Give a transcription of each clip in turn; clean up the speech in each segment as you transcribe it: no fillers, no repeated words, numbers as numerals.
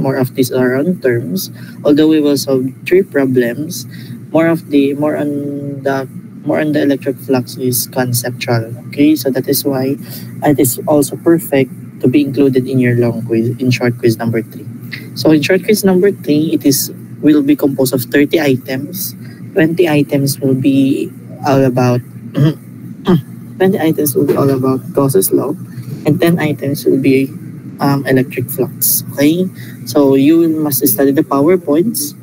more of these are on terms. Although we will solve three problems, more on the electric flux is conceptual. Okay, so that is why it is also perfect to be included in your long quiz, in short quiz number 3. So in short quiz number 3, will be composed of 30 items. 20 items will be all about 20 items will be all about Gauss's law, and 10 items will be electric flux. Okay, so you must study the PowerPoints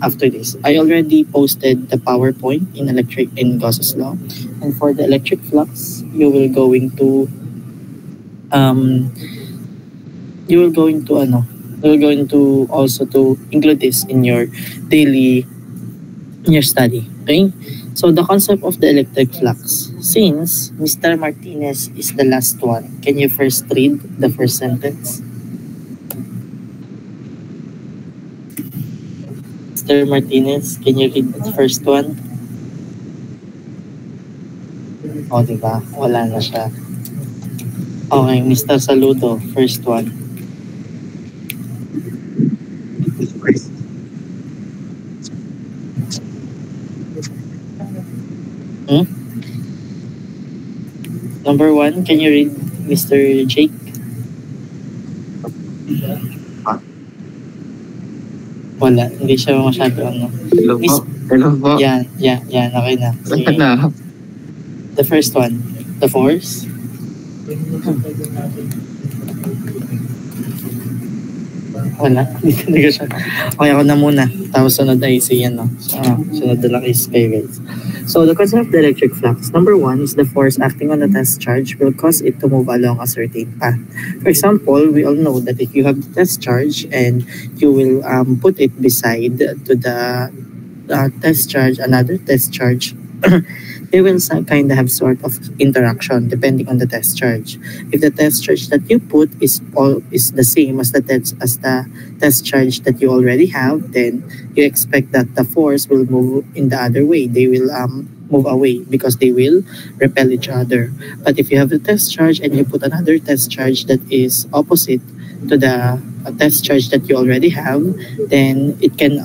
after this. I already posted the PowerPoint in Gauss's law, and for the electric flux, um you're going to also to include this in your study. Okay, so the concept of the electric flux. Since Mr. Martinez is the last one, can you first read the first sentence? Mr. Martinez, can you read the first one? O, diba? Wala na siya. Okay, Mr. Saludo, first one. Number 1, can you read, Mr. Jake? Wala, hindi siya masyado Hello po. Hello po. Yan, okay na. Sige. The first one, the force. Wala, hindi ko siya. Okay, ako na muna. Tapos sunod ay si sunod na lang is kayo guys. So the concept of the electric flux. Number 1 is the force acting on the test charge will cause it to move along a certain path. For example, we all know that if you have the test charge and you will put it beside to the test charge, another test charge, they will kind of have sort of interaction depending on the test charge. If the test charge that you put is the same as the test charge that you already have, then you expect that the force will move in the other way. They will move away because they will repel each other. But if you have a test charge and you put another test charge that is opposite to the test charge that you already have, then it can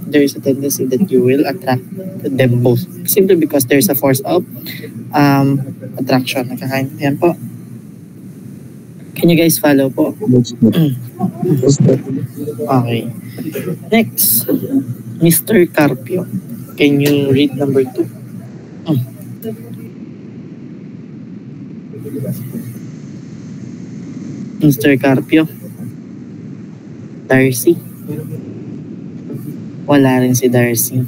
there is a tendency that you will attract them both simply because there's a force of attraction. Yan po. Can you guys follow po? Okay. Next, Mr. Carpio. Can you read number 2? Mr. Carpio. Darcy. Wala rin si Darcy.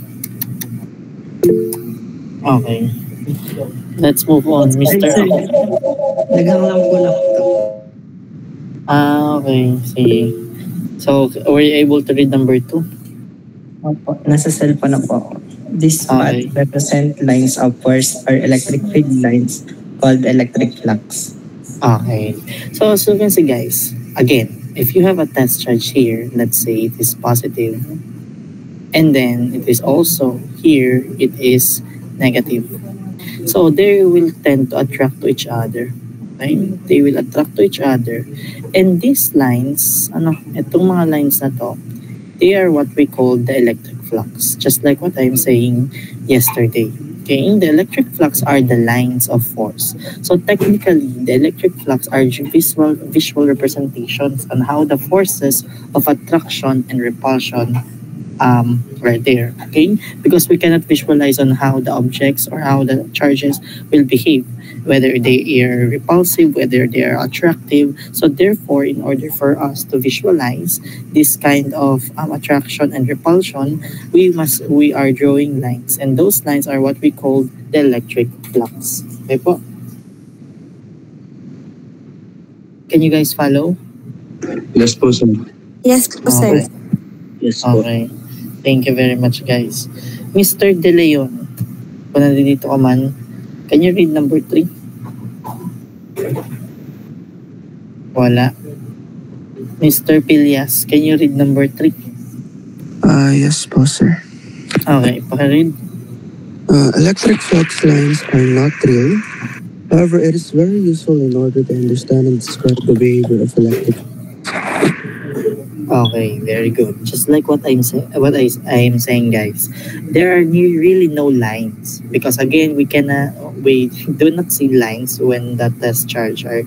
Okay. Let's move on, Mr. Naghang lang po lang. Okay. Sige. So, were you able to read number 2? Opo, nasa cellphone na po ako. This Okay. path represent lines of force or electric field lines called electric flux. Okay. So, as you can see guys, again, if you have a test charge here, let's say it is positive, and then it is also here, it is negative. So, they will tend to attract to each other. Okay? They will attract to each other. And these lines, itong mga lines na to, they are what we call the electric flux. Just like what I'm saying yesterday. Okay, the electric flux are the lines of force. So technically, the electric flux are visual representations on how the forces of attraction and repulsion right there. Okay, because we cannot visualize on how the objects or how the charges will behave, whether they are repulsive, whether they are attractive. So therefore, in order for us to visualize this kind of attraction and repulsion, we are drawing lines, and those lines are what we call the electric flux. Okay po? Can you guys follow? Yes po, sir. Yes po, sir. Yes po. Okay. Thank you very much, guys. Mr. De Leon, kung nandito ka man, can you read number 3? Wala. Mr. Pilias, can you read number 3? Yes po, sir. Okay, paki-read. Electric flux lines are not real. However, it is very useful in order to understand and describe the behavior of electric. Okay, very good. Just like I am saying, guys, there are really no lines because again we do not see lines when the test charge are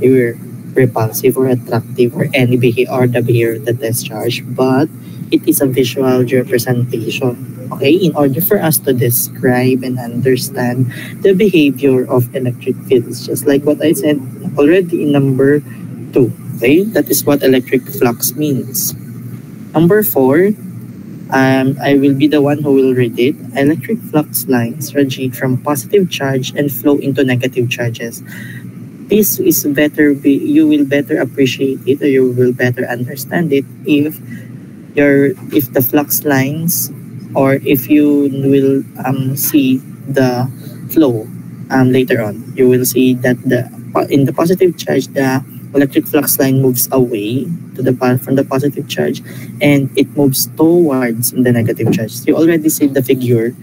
either repulsive or attractive or any behavior or the behavior of the test charge, but it is a visual representation. Okay, in order for us to describe and understand the behavior of electric fields, just like what I said already in number two. Okay, that is what electric flux means. Number four, I will be the one who will read it. Electric flux lines radiate from positive charge and flow into negative charges. This is you will better appreciate it or you will better understand it if the flux lines or if you will see the flow later on. You will see that in the positive charge the electric flux line moves away from the positive charge and it moves towards in the negative charge. You already see the figure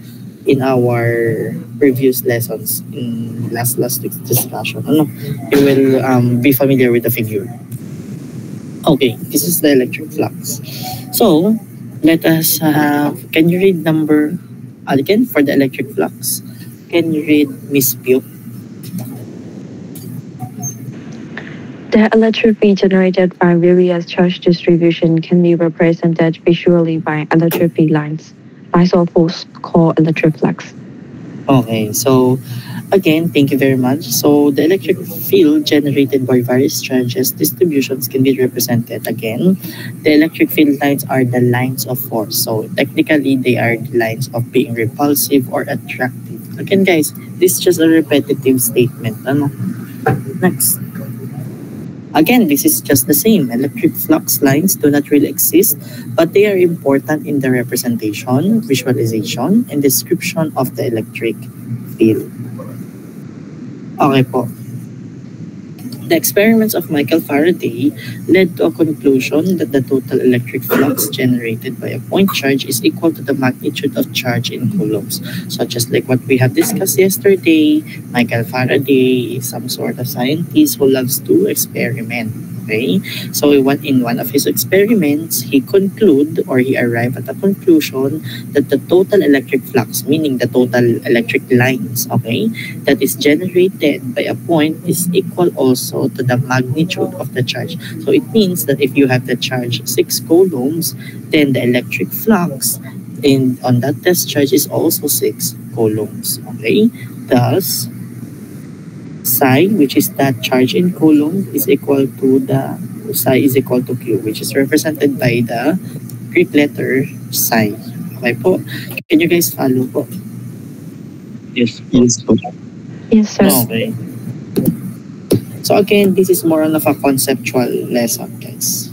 in our previous lessons in last week's discussion. You will be familiar with the figure. Okay, this is the electric flux. So let us can you read number again for the electric flux? Can you read Miss Pio? The electric field generated by various charge distribution can be represented visually by electric field lines of force called electric flux. Okay, so again, thank you very much. So the electric field generated by various charges distributions can be represented again. The electric field lines are the lines of force. So technically, they are the lines of being repulsive or attractive. Again, guys, this is just a repetitive statement. Next. Again, this is just the same. Electric flux lines do not really exist, but they are important in the representation, visualization, and description of the electric field. Okay po. The experiments of Michael Faraday led to a conclusion that the total electric flux generated by a point charge is equal to the magnitude of charge in coulombs. So just like what we have discussed yesterday, Michael Faraday is some sort of scientist who loves to experiment. Okay, so in one of his experiments, he arrived at a conclusion that the total electric flux, meaning the total electric lines, okay, that is generated by a point is equal also to the magnitude of the charge. So it means that if you have the charge 6 coulombs, then the electric flux on that test charge is also 6 coulombs. Okay, thus psi, which is that charge in coulomb, is equal to psi is equal to Q, which is represented by the Greek letter psi. Okay po? Can you guys follow po? Yes. Po. Yes, sir. Okay. So again, this is more on of a conceptual lesson, guys.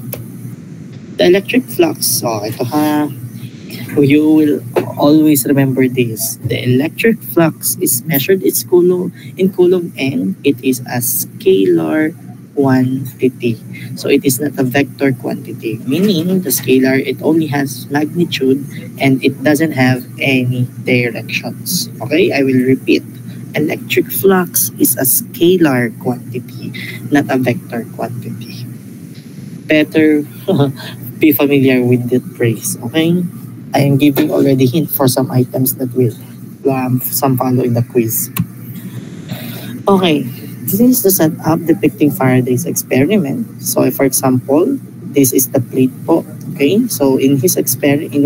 The electric flux, ito ha. You will always remember this. The electric flux is measured in coulomb and it is a scalar quantity. So it is not a vector quantity, meaning the scalar, it only has magnitude and it doesn't have any directions. Okay, I will repeat. Electric flux is a scalar quantity, not a vector quantity. Better be familiar with that phrase, okay? I am giving already hint for some items that will some follow in the quiz. Okay, this is the setup depicting Faraday's experiment. So for example, this is the plate po. Okay, so in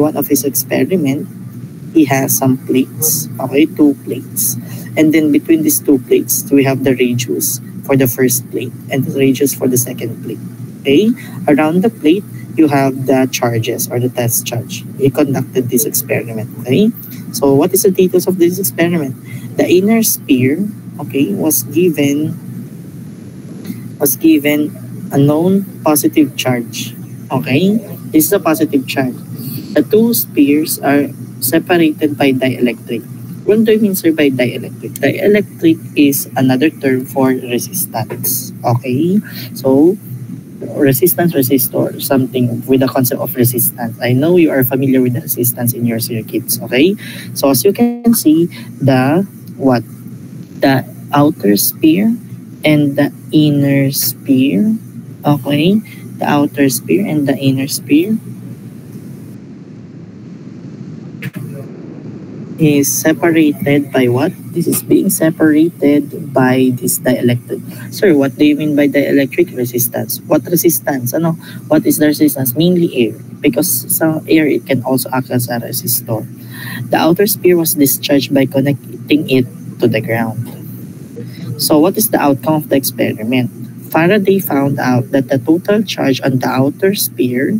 one of his experiment, he has some plates. Okay, 2 plates. And then between these 2 plates, we have the radius for the first plate and the radius for the second plate. Okay, around the plate, you have the charges or the test charge. He conducted this experiment. Okay, so what is the details of this experiment? The inner sphere, okay, was given a known positive charge. Okay, this is a positive charge. The 2 spheres are separated by dielectric. What do you mean, sir, by dielectric? Dielectric is another term for resistance. Okay, so resistance, resistor, something with the concept of resistance. I know you are familiar with the resistance in your circuits, okay? So as you can see, the outer sphere and the inner sphere, okay, The outer sphere and the inner sphere is separated by what? This is being separated by this dielectric. Sir, what do you mean by dielectric resistance? What resistance? Ano? What is the resistance? Mainly air. Because some air, it can also act as a resistor. The outer sphere was discharged by connecting it to the ground. So what is the outcome of the experiment? Faraday found out that the total charge on the outer sphere,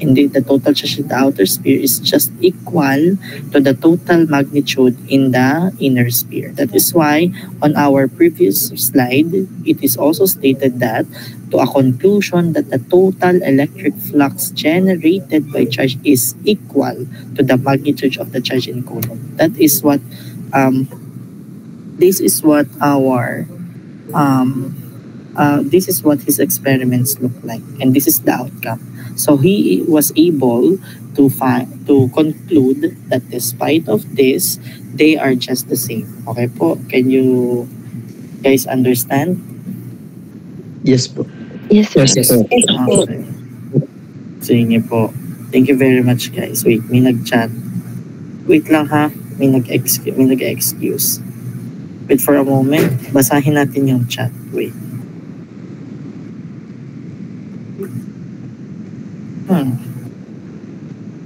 indeed the total charge in the outer sphere, is just equal to the total magnitude in the inner sphere. That is why on our previous slide, it is also stated that to a conclusion that the total electric flux generated by charge is equal to the magnitude of the charge in Coulomb. That is what this is what our this is what his experiments look like, and this is the outcome. So he was able to conclude that despite of this, they are just the same. Okay po? Can you guys understand? Yes po. Yes, sir. Yes, sir. Okay. Sige po. Thank you very much, guys. Wait, may nag-chat. Wait lang ha. May nag-excuse. Wait for a moment. Basahin natin yung chat. Wait.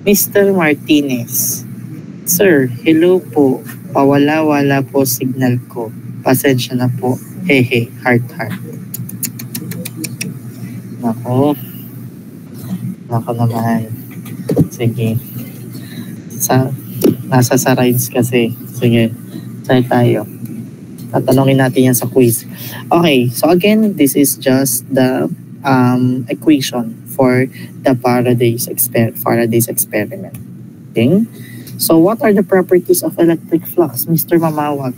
Mr. Martinez. Sir, hello po. Pawala-wala po signal ko. Pasensya na po. Hehe, heart. Nako. Nako naman. Sige. Nasa sa rides kasi. Sige. Saan tayo? Tatanungin natin yan sa quiz. Okay. So again, this is just the equation for the Faraday's experiment. Okay? So what are the properties of electric flux, Mr. Mamawag?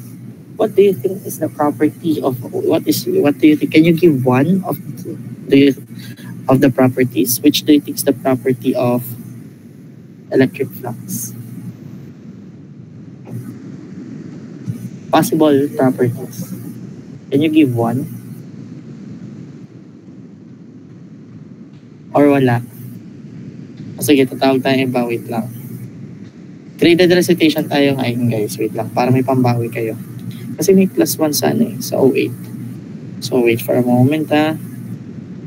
What do you think is the property of what do you think? Can you give one of the properties? Which do you think is the property of electric flux? Possible properties. Can you give one? Or wala? Sige, tatawag tayo iba. Wait lang. Graded recitation tayo ngayon, guys. Wait lang. Para may pambawi kayo. Kasi may +1 sana sa 08. So, wait for a moment, ha.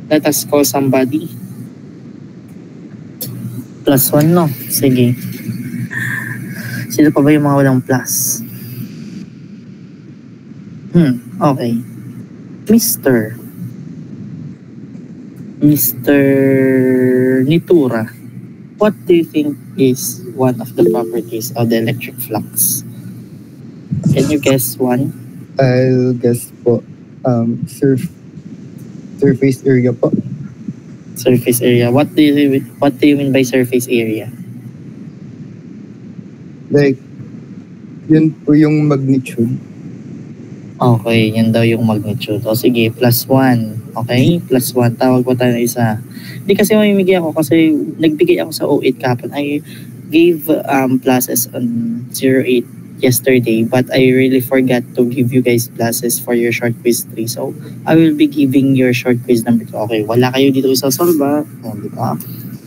Let us call somebody. +1, no? Sige. Sino pa ba yung mga walang plus? Okay. Mr. Nitura, what do you think is one of the properties of the electric flux? Can you guess one? I'll guess po, surface area po. Surface area. What do you mean by surface area? Like, yun po yung magnitude. Okay, yan daw yung magnitude. O sige, +1. Okay? +1. Tawag po tayo na isa. Hindi kasi mamimigay ako kasi nagbigay ako sa 08 kahapon. I gave pluses on 08 yesterday, but I really forgot to give you guys pluses for your short quiz 3. So, I will be giving your short quiz number 2. Okay, wala kayo dito sa solve.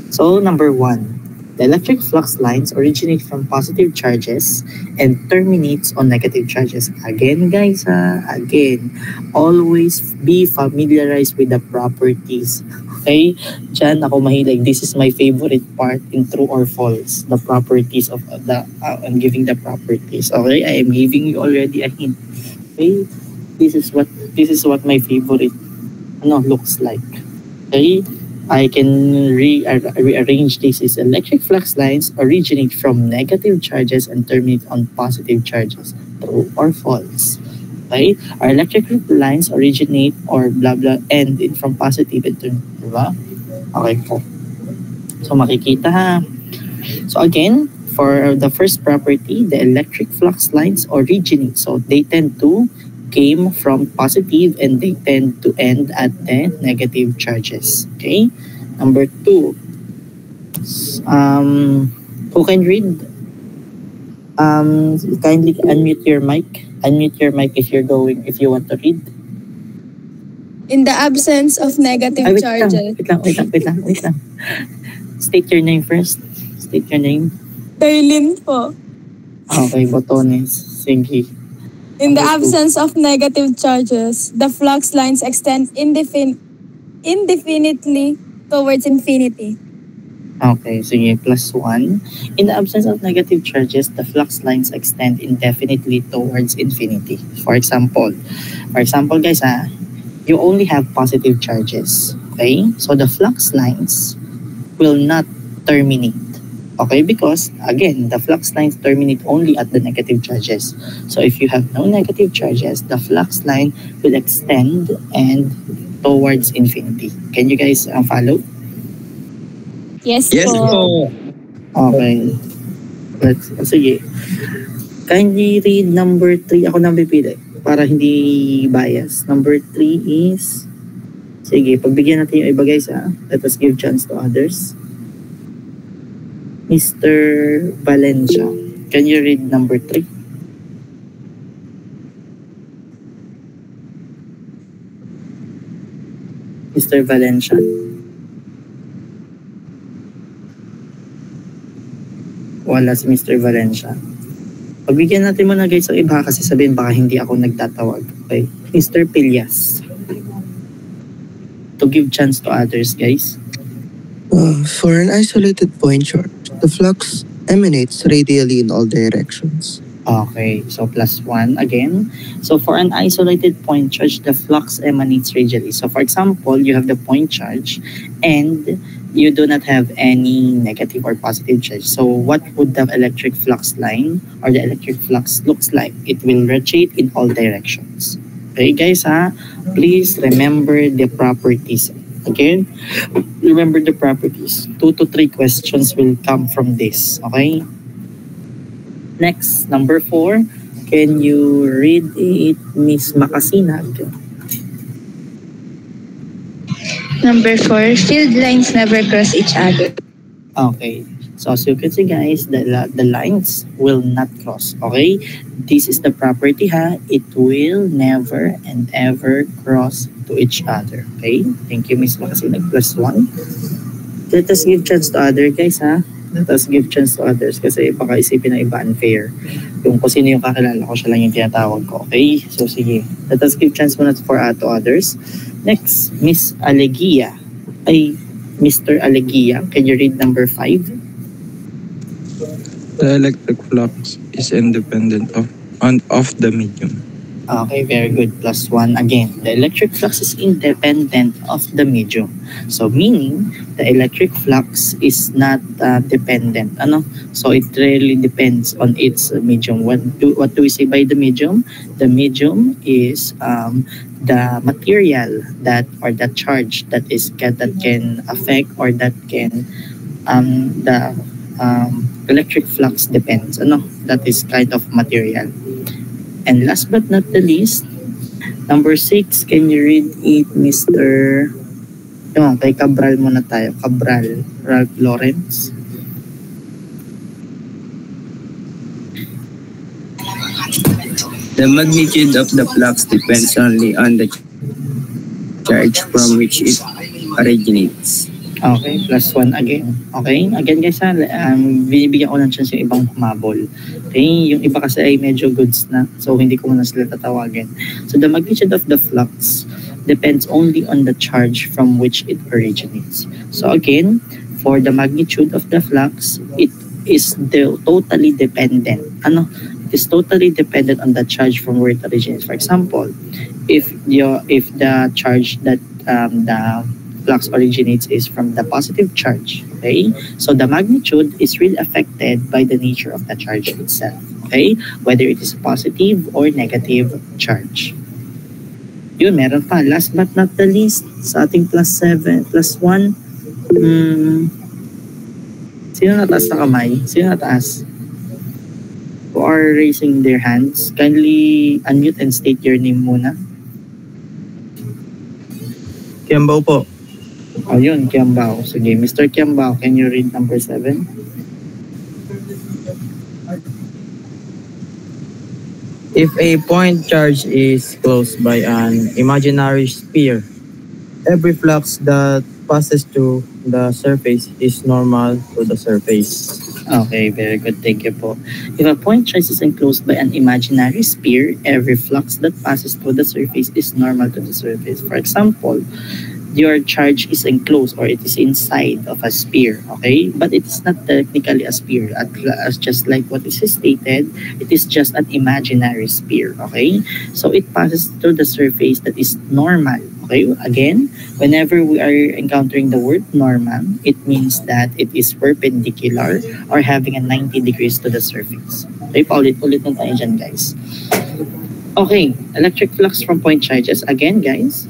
So, number 1. The electric flux lines originate from positive charges and terminates on negative charges. Again, guys, again, always be familiarized with the properties. Okay? Diyan ako mahilig. This is my favorite part in true or false. The properties of I'm giving the properties. Okay? I am giving you already a hint. Okay? This is what my favorite looks like. Okay? I can rearrange this as electric flux lines originate from negative charges and terminate on positive charges. True or false? Okay? Our electric lines originate or blah blah end from positive and terminate. Diba? Okay po. So makikita ha. So again, for the first property, the electric flux lines originate. So they tend to came from positive and they tend to end at the negative charges. Okay? Number 2. Who can read? Kindly unmute your mic. Unmute your mic if you want to read. In the absence of negative Ay, wait lang, charges. wait lang. State your name first. State your name. Darlene po. Okay, Botones. Sige. In the absence of negative charges, the flux lines extend indefinitely towards infinity. Okay, sige. +1. In the absence of negative charges, the flux lines extend indefinitely towards infinity. For example, guys, you only have positive charges. Okay? So the flux lines will not terminate. Okay? Because, again, the flux lines terminate only at the negative charges. So if you have no negative charges, the flux line will extend and towards infinity. Can you guys follow? Yes, Yes po. Okay. Sige. Kindly read number 3. Ako nang pipili para hindi bias. Number 3 is... Sige, pagbigyan natin yung iba guys Let us give chance to others. Mr. Valencia. Can you read number 3? Mr. Valencia. Wala si Mr. Valencia. Pagbigyan natin muna guys ang iba kasi sabihin baka hindi ako nagtatawag. Okay. Mr. Pilias. To give chance to others guys. For an isolated point charge, the flux emanates radially in all directions. Okay, so +1 again. So for an isolated point charge, the flux emanates radially. So for example, you have the point charge and you do not have any negative or positive charge. So what would the electric flux line or the electric flux looks like? It will radiate in all directions. Okay guys please remember the properties. Okay? Remember the properties. 2 to 3 questions will come from this. Okay? Next, number 4. Can you read it, Miss Makasinag? Number 4, field lines never cross each other. Okay. So as you can see guys, the lines will not cross. Okay? This is the property It will never and ever cross to each other. Okay? Thank you Miss Makasinag. +1. Let us give chance to other guys Let us give chance to others kasi baka isipin ng iba unfair. Yung kung sino yung kakilala ko, siya lang yung tinatawag ko. Okay? So sige. Let us give chance muna to others. Next, Miss Alegia. Mr. Alegia. Can you read number 5? The electric flux is independent of the medium. Okay, very good. +1 again. The electric flux is independent of the medium. So meaning, the electric flux is not dependent. So it really depends on its medium. What do we say by the medium? The medium is the material or the charge that can affect or that can the electric flux depends. That is kind of material. And last but not the least, number 6, can you read it, Mr. Kay Cabral muna tayo. Cabral, Ralph Lawrence. The magnitude of the flux depends only on the charge from which it originates. Okay, +1 again. Okay, again guys binibigyan ko ng chance yung ibang humabol. Okay, yung iba kasi ay medyo goods na. So hindi ko muna sila tatawagin. So the magnitude of the flux depends only on the charge from which it originates. So again, for the magnitude of the flux, it is totally dependent. It is totally dependent on the charge from where it originates. For example, if the charge that the flux originates is from the positive charge, okay? So the magnitude is really affected by the nature of the charge itself, okay? Whether it is positive or negative charge. Yun, meron pa. Last but not the least, sa ating +1, sino nataas na kamay? Sino nataas? Who are raising their hands? Kindly unmute and state your name muna. Kiambao po. O yun, Kiambao. Sige, Mr. Kiambao, can you read number 7? If a point charge is close by an imaginary sphere, every flux that passes through the surface is normal to the surface. Okay, very good. Thank you po. If a point charge is enclosed by an imaginary sphere, every flux that passes through the surface is normal to the surface. For example, your charge is enclosed or it is inside of a sphere, okay? But it is not technically a sphere. As just like what is stated, it is just an imaginary sphere, okay? So it passes through the surface that is normal, okay? Again, whenever we are encountering the word normal, it means that it is perpendicular or having a 90 degrees to the surface. Okay, paulit-ulit na tayo dyan, guys. Okay, electric flux from point charges. Again, guys,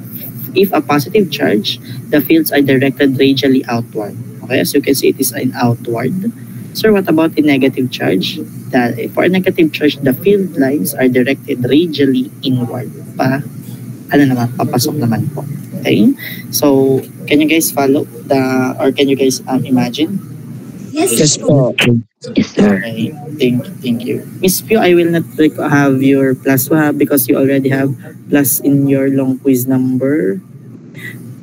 if a positive charge, the fields are directed radially outward. Okay, as you can see, it is an outward. So what about the negative charge? That for a negative charge, the field lines are directed radially inward. Papasok naman po. Okay, so can you guys follow or can you guys imagine? Yes po. Yes, sir. Okay, thank you. Miss Pio, I will not have your plus because you already have plus in your long quiz number.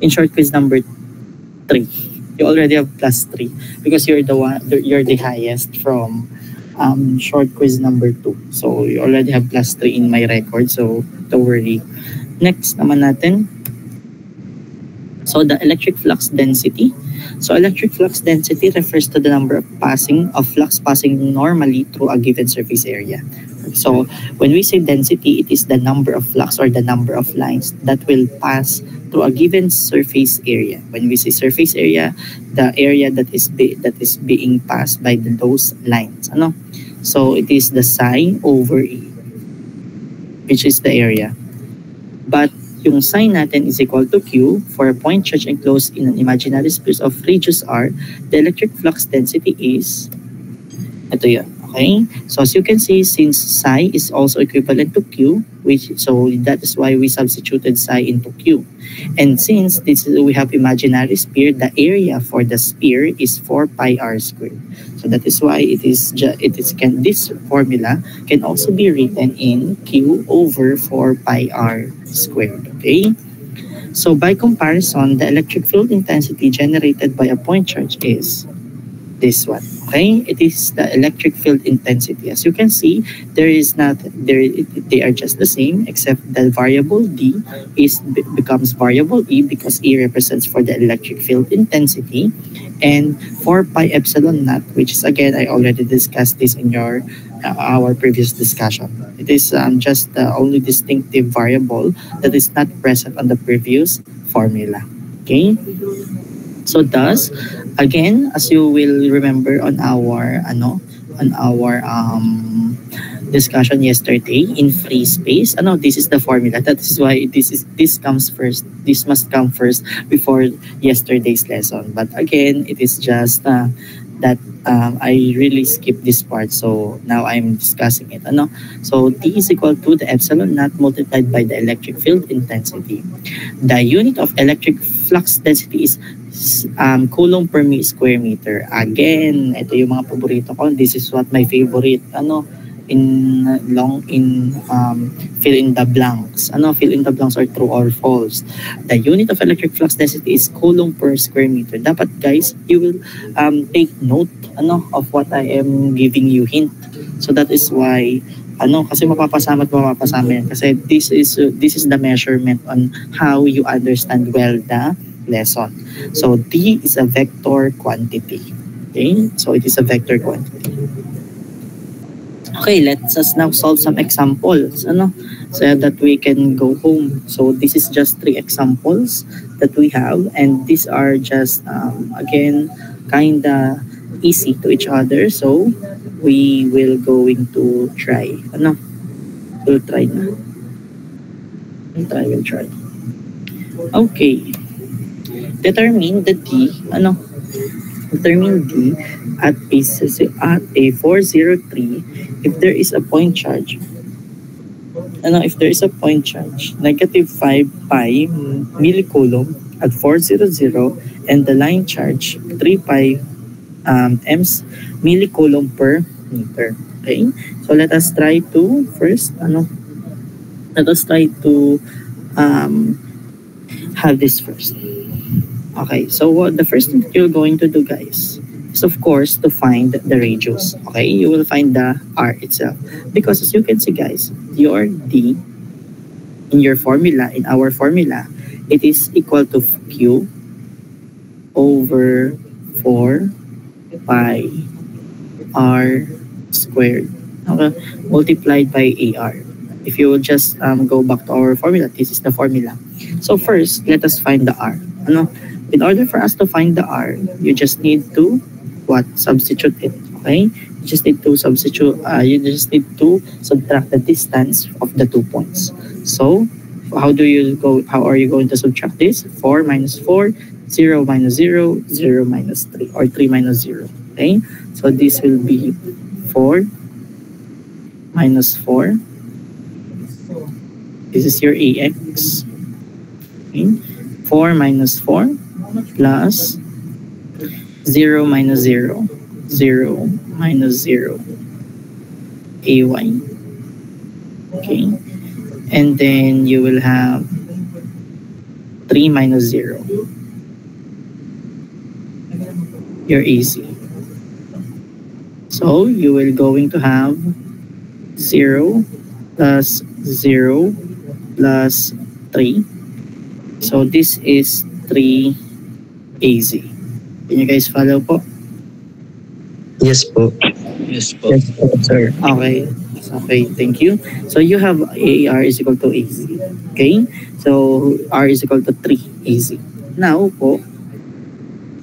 In short quiz number 3, you already have plus 3 because you're the highest from short quiz number 2. So you already have plus 3 in my record. So don't worry. Next naman natin. So the electric flux density. So electric flux density refers to the number of flux passing normally through a given surface area. So when we say density, it is the number of flux or the number of lines that will pass through a given surface area. When we say surface area, the area that is being passed by those lines. So it is the psi over E, which is the area. But yung psi natin is equal to Q for a point charge enclosed in an imaginary space of radius R, the electric flux density is, ito yun, okay? So as you can see, since psi is also equivalent to Q, so that is why we substituted psi into Q. And since we have imaginary sphere, the area for the sphere is 4 pi R squared. So that is why this formula can also be written in Q over 4 pi R squared. Okay? So by comparison, the electric field intensity generated by a point charge is this one. Okay, it is the electric field intensity. As you can see, they are just the same, except the variable D becomes variable E because E represents for the electric field intensity, and 4 pi epsilon naught, which is again I already discussed this in our previous discussion. It is just the only distinctive variable that is not present on the previous formula. Okay. So thus, again, as you will remember on our discussion yesterday in free space, this is the formula. That is why this comes first. This must come first before yesterday's lesson. But again, it is just that I really skipped this part, so now I'm discussing it. So D is equal to the epsilon naught multiplied by the electric field intensity. The unit of electric flux density is coulomb per square meter. Again, ito yung mga paborito ko. This is what my favorite. Fill in the blanks. Fill in the blanks are true or false. The unit of electric flux density is coulomb per square meter. Dapat guys, you will take note of what I am giving you hint. So that is why kasi mapapasama yan. Kasi this is the measurement on how you understand well the lesson. So D is a vector quantity. Okay? So it is a vector quantity. Okay, let us now solve some examples, so that we can go home. So this is just 3 examples that we have, and these are just again kinda easy to each other. So we will going to try. We'll try na. We'll try. Okay. Determine the D. Determine D at a 403 if there is a point charge. If there is a point charge, negative 5 pi millicoulomb at 400, and the line charge 3 pi millicoulomb per meter. Okay, so let us try to first have this first. Okay, so what the first thing that you're going to do, guys, is of course to find the radius. Okay, you will find the r itself because as you can see, guys, your d in your formula, in our formula, it is equal to q over 4 pi r squared, okay, multiplied by ar. If you will just go back to our formula, this is the formula. So first, let us find the r. Ano? In order for us to find the r, you just need to what? Substitute it. Okay? You just need to substitute. You just need to subtract the distance of the 2 points. So how do you go? How are you going to subtract this? 4 minus 4, 0 minus 0, 0 minus 3, or 3 minus 0. Okay? So this will be 4 minus 4. This is your ax. Okay? 4 minus 4 plus 0 minus 0, 0 minus 0, ay. Okay? And then you will have 3 minus 0, your AC. So you will going to have 0 plus 0 plus 3. So this is 3 AZ. Can you guys follow po? Yes po. Yes po. Yes po, sir. Okay. Okay, thank you. So you have AR is equal to AZ. Okay? So R is equal to 3 AZ. Now po,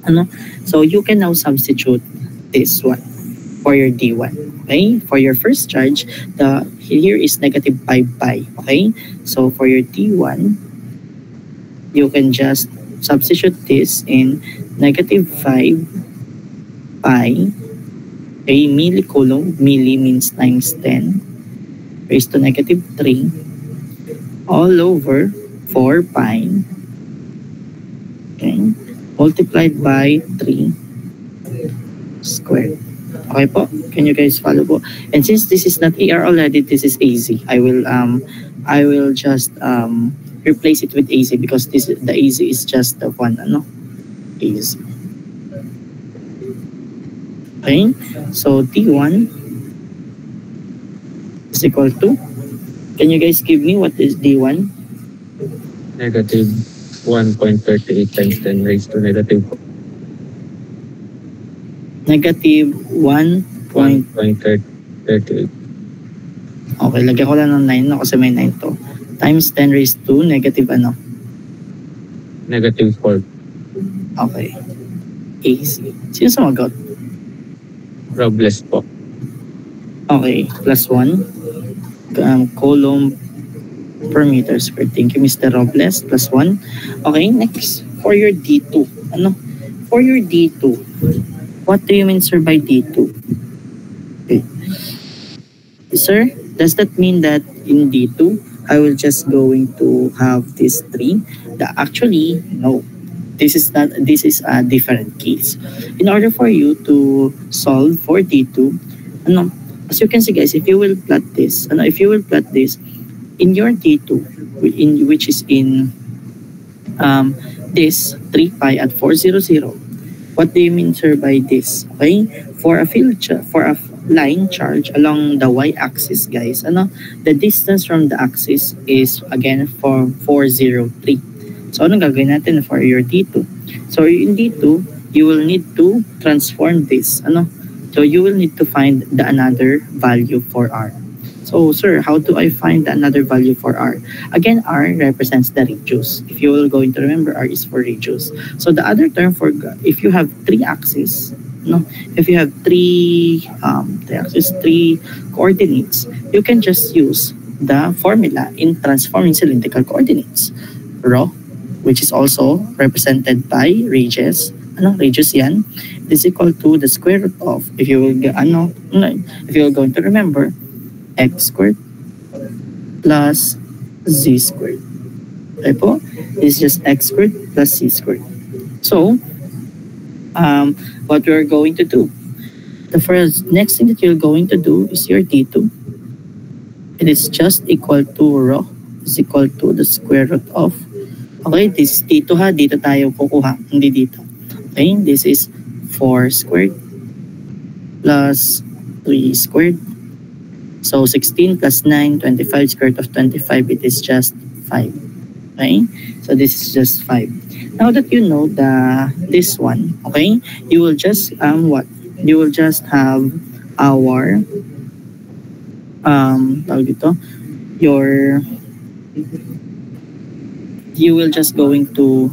ano? So you can now substitute this one for your D1. Okay? For your first charge, the here is negative 5 pi. Okay? So for your D1, you can just substitute this in negative 5 pi a millicoulomb. Milli means times 10 raised to negative 3 all over 4 pi, okay, multiplied by 3 squared. Okay po? Can you guys follow po? And since this is not AR already, this is AZ. I will just replace it with AZ because the AZ is just the one, ano? AZ. Okay? So D1 is equal to, can you guys give me what is D1? Negative 1.38 times 10 raised to negative Negative 1. 1.38. Okay, lagyan ko lang ng 9 no, kasi may 9 to. Times 10 raised to negative ano? Negative 4. Okay. AC. Sino sumagot? Robles po. Okay, plus 1. Coulomb per meter squared. Thank you, Mr. Robles. Plus 1. Okay, next. For your D2. Ano? For your D2. What do you mean, sir, by D2? Okay. Sir, does that mean that in D2, I will just going to have this 3? Actually, no. This is not. This is a different case. In order for you to solve for D2, ano, as you can see, guys, if you will plot this, in your D2, which is in this 3 pi at 400. What do you mean, sir, by this? Okay, for a line charge along the y-axis, guys, ano, the distance from the axis is again for 403. So anong gagawin natin for your D2? So in D2, you will need to transform this, ano? So you will need to find the another value for R. So sir, how do I find the another value for R? Again, R represents the radius. If you will going to remember, R is for radius. So the other term for, if you have 3 axes, no, if you have three coordinates, you can just use the formula in transforming cylindrical coordinates. Rho, which is also represented by radius. Ano, radius yan? Is equal to the square root of, if you will going to remember, x squared plus z squared. Okay po? It's just x squared plus z squared. So, what we're going to do, the next thing that you're going to do is your D2. It is just equal to rho is equal to the square root of Okay, this dito ha, dito tayo kukuha, hindi dito. Okay, this is 4 squared plus 3 squared. So 16 plus 9, 25, square root of 25, it is just 5. Okay, so this is just 5. Now that you know this one, okay, you will just what? You will just have our tawag dito, you will just going to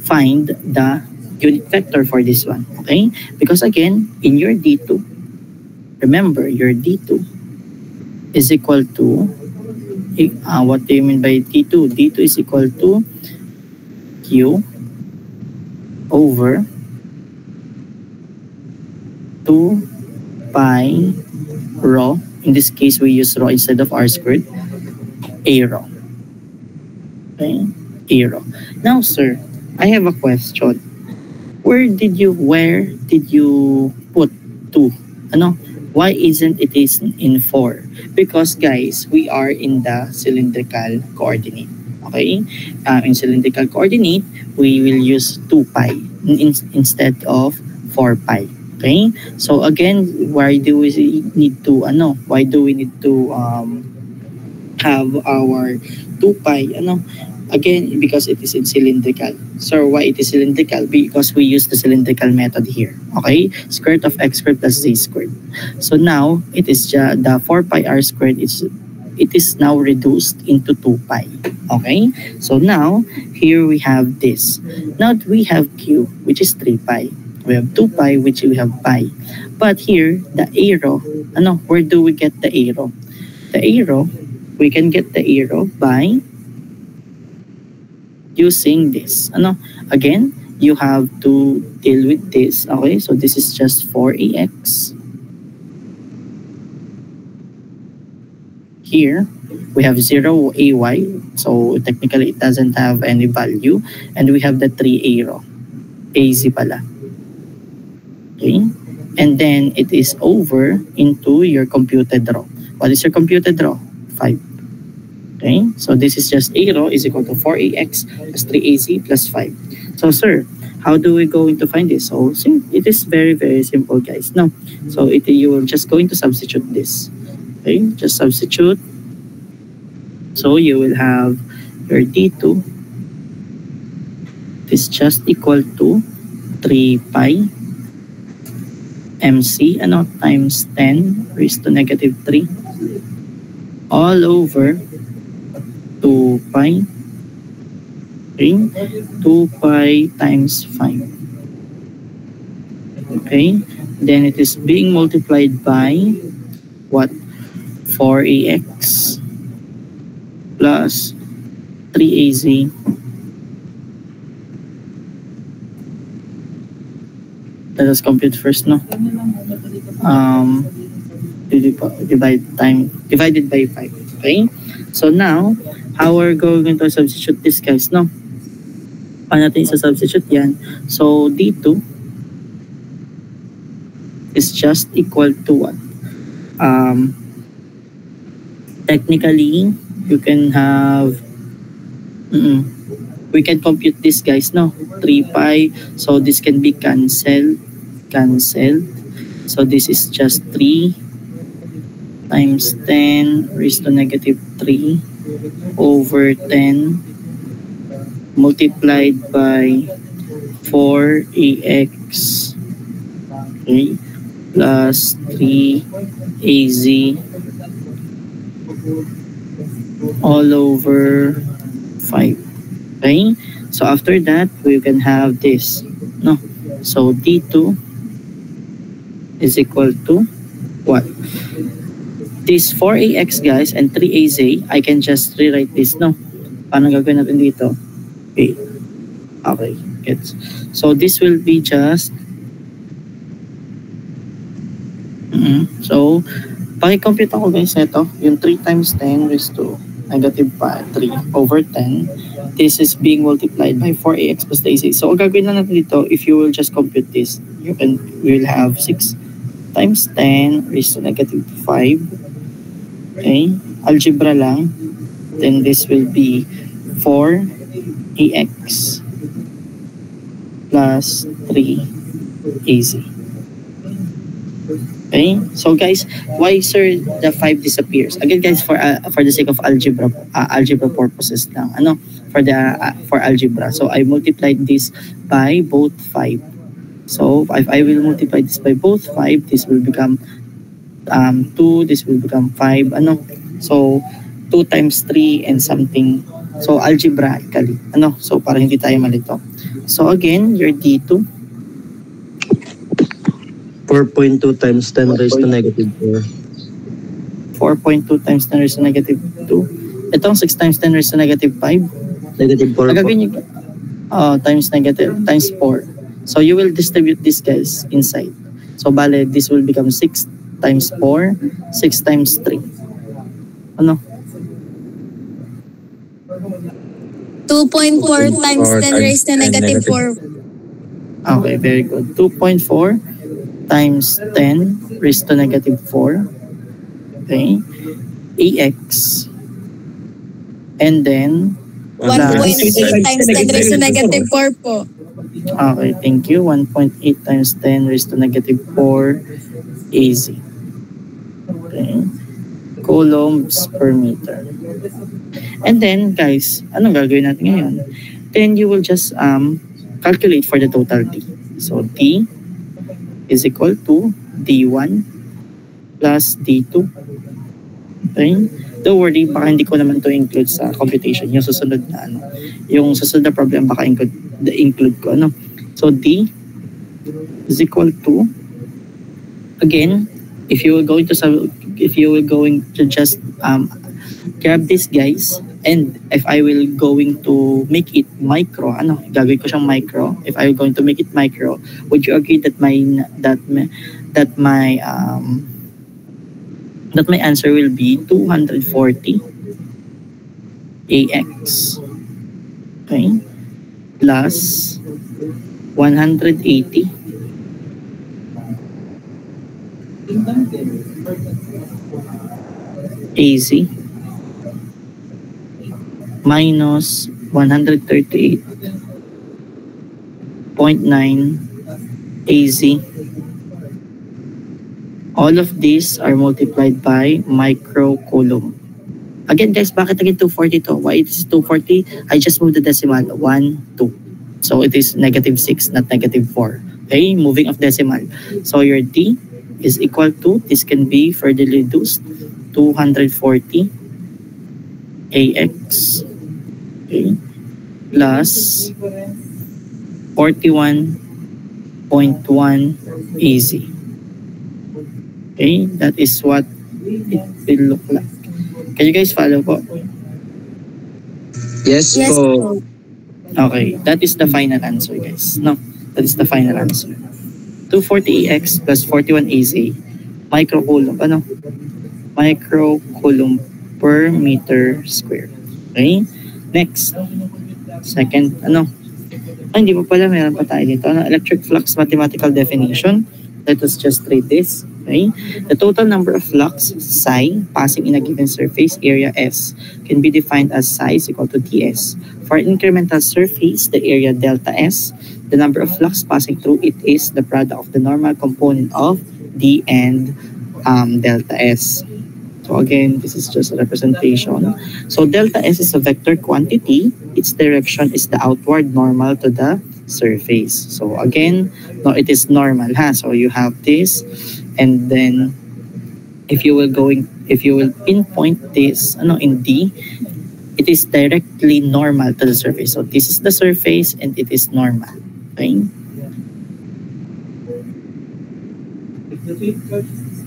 find the unit vector for this one, okay? Because again, in your D2, remember your D2 is equal to what do you mean by D2? D2 is equal to Q over 2 pi rho. In this case, we use rho instead of r squared. A rho. Okay? A rho. Now, sir, I have a question. Where did you put 2? Ano? Why isn't it is in 4? Because, guys, we are in the cylindrical coordinate. Okay? In cylindrical coordinate, we will use 2 pi instead of 4 pi. Okay? So again, why do we need to have our 2 pi again, because it is in cylindrical. So why it is cylindrical? Because we use the cylindrical method here. Okay? Square root of x squared plus z squared. So now it is the 4 pi r squared it is now reduced into 2 pi. Okay? So now here we have this. Now we have q, which is 3 pi. We have 2 pi, which we have pi. But here, the arrow, where do we get the arrow? The arrow, we can get the arrow by using this. Again, you have to deal with this. Okay, so this is just 4ax. Here, we have 0 ay, so technically it doesn't have any value. And we have the 3 arrow, az pala. Okay, and then it is over into your computed row. What is your computed row? 5. Okay, so this is just a row is equal to 4ax plus 3az plus 5. So sir, how do we going to find this? So it is very, very simple, guys. No, so you are just going to substitute this. Okay, just substitute. So you will have your D2 is just equal to 3 pi MC times 10 raised to negative 3 all over 2 pi 2 pi times 5. Okay, then it is being multiplied by what? 4ax plus 3az let us compute first, no? Divided by 5. Okay? So now, how we're going to substitute this, guys, no? Paano natin isa-substitute yan? So, D2 is just equal to what? Technically, you can have we can compute this, guys, no? 3 pi, so this can be cancelled. So this is just 3 times 10 raised to negative 3 over 10 multiplied by 4ax, okay, plus 3az all over 5. Okay, so after that we can have this, no? So D2 is equal to what? This 4ax, guys, and 3az, I can just rewrite this, no? Paano gagawin natin dito? Okay, gets. So this will be just so paki-compute ako, guys, ito yung 3 times 10 raised to negative 3 over 10. This is being multiplied by 4ax plus the az. So, ang gagawin na natin dito, if you will just compute this, we will have 6 times 10 raised to negative 5. Okay? Algebra lang. Then this will be 4 AX plus 3AZ. Okay, so guys, why sir the 5 disappears? Again guys, for the sake of algebra purposes lang, for algebra. So I multiplied this by both 5. So if I will multiply this by both 5, this will become 2, this will become 5, so 2 times 3 and something. So algebraically, so para hindi tayo malito. So again, your D2, 4.2 times 10 raised to negative 4. 4.2 times 10 raised to negative 2. Itong 6 times 10 raised to negative 5. Negative 4 po. Agagawin nyo, times 4. So you will distribute this guys inside. So bale, this will become 6 times 4, 6 times 3. 2.4 times 10 raised to negative 4. Okay, very good. 2.4 times 10 raised to negative 4. Okay. AX. And then 1.8 times 10 raised to negative 4 po. okay, thank you. 1.8 times 10 raised to negative 4 AZ. Okay. Coulombs per meter. And then, guys, anong gagawin natin ngayon? Then you will just calculate for the total D. So D is equal to D1 plus D2. Okay? Don't worry, baka hindi ko naman to include sa computation. Yung susunod na yung susunod na problem baka include ko. So D is equal to, again, if you will going to just grab this guys, and if I will going to make it micro, gagawin ko siyang micro. If I will going to make it micro, would you agree that my answer will be 240 AX, okay, plus 180 AZ minus 138.9 AZ. All of these are multiplied by microcoulomb. Again guys, bakit again 240 to? Why it is 240? I just moved the decimal 1, 2. So it is negative 6, not negative 4. Okay, moving of decimal. So your D is equal to, this can be further reduced, 240 AX, okay, plus 41.1 AZ. Okay, that is what it will look like. Can you guys follow po? Yes, Yes po. po. Okay, that is the final answer guys. No, that is the final answer. 240 AX plus 41 AZ microcoulomb, microcoulomb per meter square. Okay, next, second, hindi pa pala, meron pa tayo dito. Electric flux mathematical definition. Let us just read this. Okay, the total number of flux psi passing in a given surface area S can be defined as psi is equal to ds. For an incremental surface, the area delta S, the number of flux passing through it is the product of the normal component of D and delta S. So again, this is just a representation. So delta S is a vector quantity. Its direction is the outward normal to the surface. So again, no, it is normal. So you have this, and then if you will pinpoint this in D, it is directly normal to the surface. So this is the surface and it is normal. Okay? This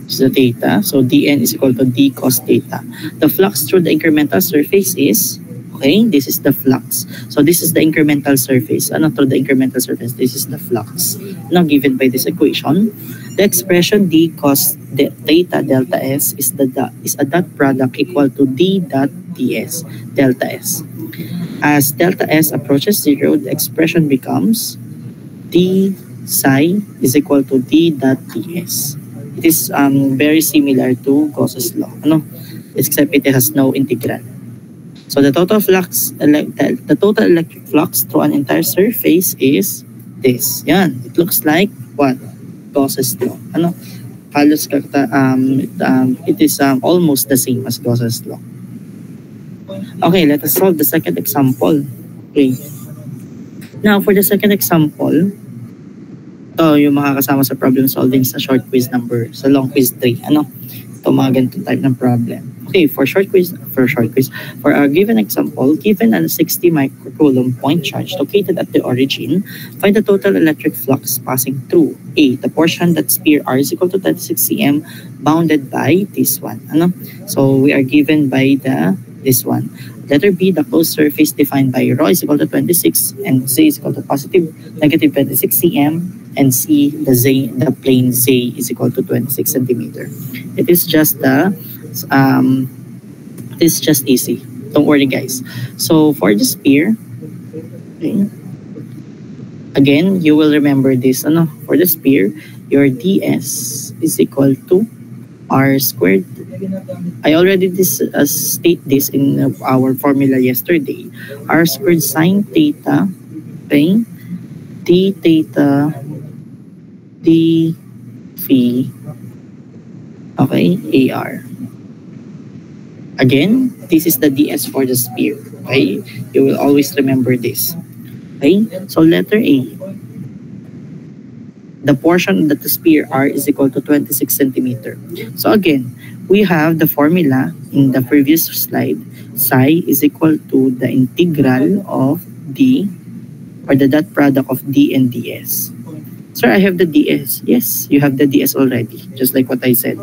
is the theta. So dn is equal to d cos theta. The flux through the incremental surface is, okay, this is the flux. So this is the incremental surface. Through the incremental surface, this is the flux. Now given by this equation, the expression d cos theta delta s is a dot product equal to d dot ds delta s. As delta s approaches 0, the expression becomes d psi is equal to d dot ds. It is very similar to Gauss's law, except it has no integral. So the total flux, the total electric flux through an entire surface is this. Yan. It looks like what? Gauss's law. Ano? Halos it is almost the same as Gauss's law. Okay, let us solve the second example. Okay. Now, for the second example, yung makakasama sa problem solving sa short quiz sa long quiz 3. Ano? Ito mga ganito type ng problem. Okay, for our given example, given a 60 microcoulomb point charge located at the origin, find the total electric flux passing through A, the portion that sphere R is equal to 36 cm bounded by this one. Ano? So we are given by this one. Letter B, the closed surface defined by rho is equal to 26 and Z is equal to negative 26 cm, and C, the plane Z is equal to 26 centimeter. It is just easy. Don't worry, guys. So for the sphere, okay, again, you will remember this. For the sphere, your ds is equal to r squared. I already state this in our formula yesterday. R squared sine theta, okay, d theta d phi, okay, ar. Again, this is the ds for the sphere. Okay, you will always remember this. Okay, so letter A, the portion that the sphere R is equal to 26 centimeter. So again, we have the formula in the previous slide. Psi is equal to the integral of d, or the dot product of d and ds. Sir, I have the ds. Yes, you have the ds already, just like what I said.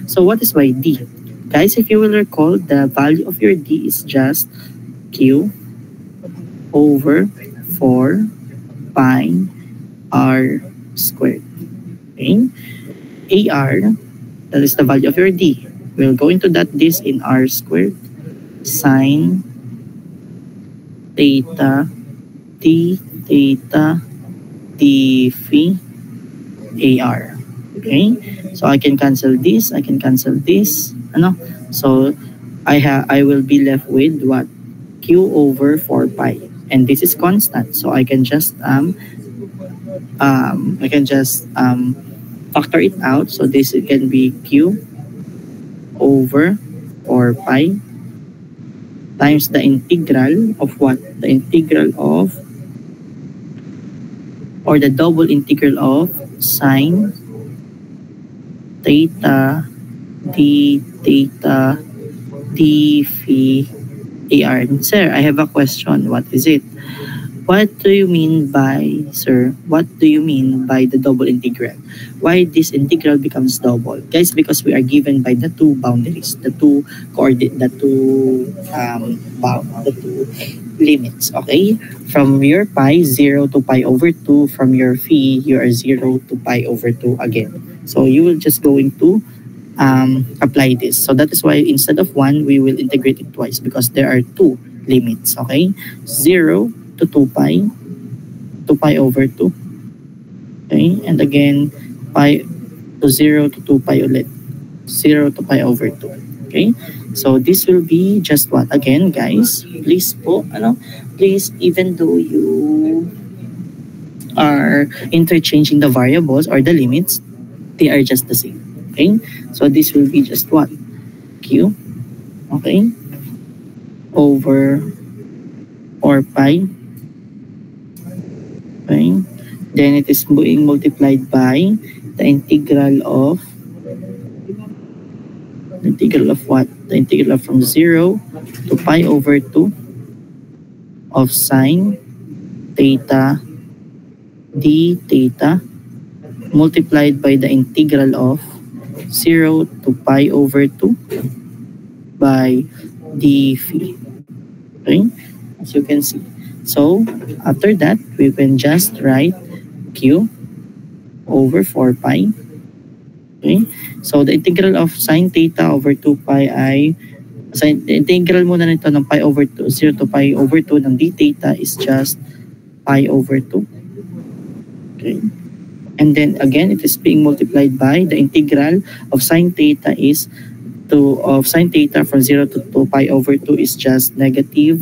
So what is by d? Guys, if you will recall, the value of your d is just q over 4 pi r squared. Okay? AR, that is the value of your d. We'll go into this in r squared sine theta d theta d phi AR. Okay? So I can cancel this, I can cancel this. So I will be left with what? Q over 4 pi. And this is constant. So I can just factor it out. So this can be Q over 4 pi times the integral of what? The integral of, or the double integral of sine theta d theta d phi AR. Sir, I have a question. What is it? What do you mean by, sir, what do you mean by the double integral? Why this integral becomes double? Guys, because we are given by the two boundaries, the two limits, okay? From your pi, 0 to pi over 2. From your phi, you are 0 to pi over 2 again. So you will just going to apply this. So that is why instead of 1, we will integrate it twice because there are two limits, okay? 0 to 2 pi over 2. Okay? And again, pi to 0 to 2 pi ulit. 0 to pi over 2. Okay? So this will be just what? Again, guys, please po, please, even though you are interchanging the variables or the limits, they are just the same. Okay? So this will be just what? Q, okay, over 4 pi. Okay? Then it is being multiplied by the integral of what? The integral of from 0 to pi over 2 of sine theta d theta multiplied by the integral of 0 to pi over 2 by d phi. Okay? As you can see. So, after that, we can just write q over 4 pi. Okay? So, the integral of sine theta over 2 pi ay, the integral muna nito ng pi over 2, 0 to pi over 2 ng d theta is just pi over 2. Okay? And then again, it is being multiplied by the integral of sine theta is 2 of sine theta from 0 to 2 pi over 2 is just negative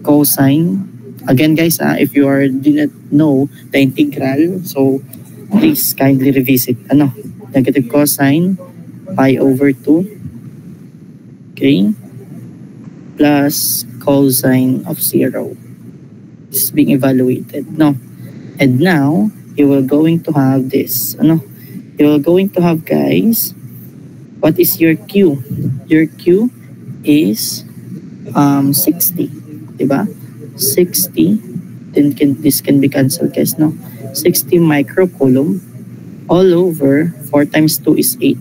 cosine. Again guys, if you didn't know the integral, so please kindly revisit. Negative cosine pi over 2, okay, plus cosine of 0. This is being evaluated. And now you will going to have this. You will going to have, guys, what is your Q? Your Q is 60, diba? 60. Then this can be cancelled, guys, 60 microcoulomb all over 4 times 2 is 8.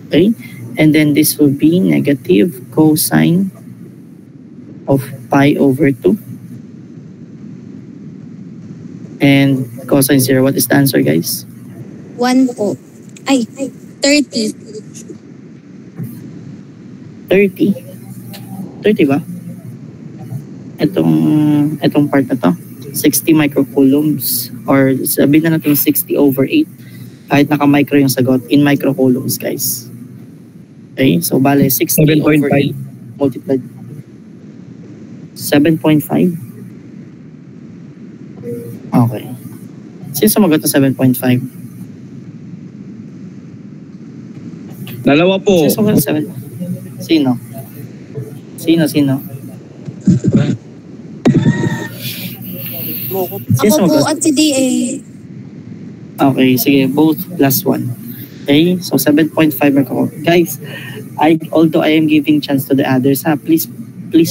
Okay? And then this will be negative cosine of pi over 2. And cosine 0. What is the answer, guys? 1 po. Ay, 30. 30 ba? Itong part na to, 60 microcoulombs, or sabihin na natin 60 over 8, kahit naka-micro yung sagot, in microcoulombs, guys. Okay, so bale 60 over 8 multiplied 7.5. Okay. Sino sumagot na 7.5? Dalawa po. Sino sumagot na 7? Sino? Sino? Ako po at si DA. Okay, sige, both plus 1. Okay, so 7.5 guys. Although I am giving chance to the others, please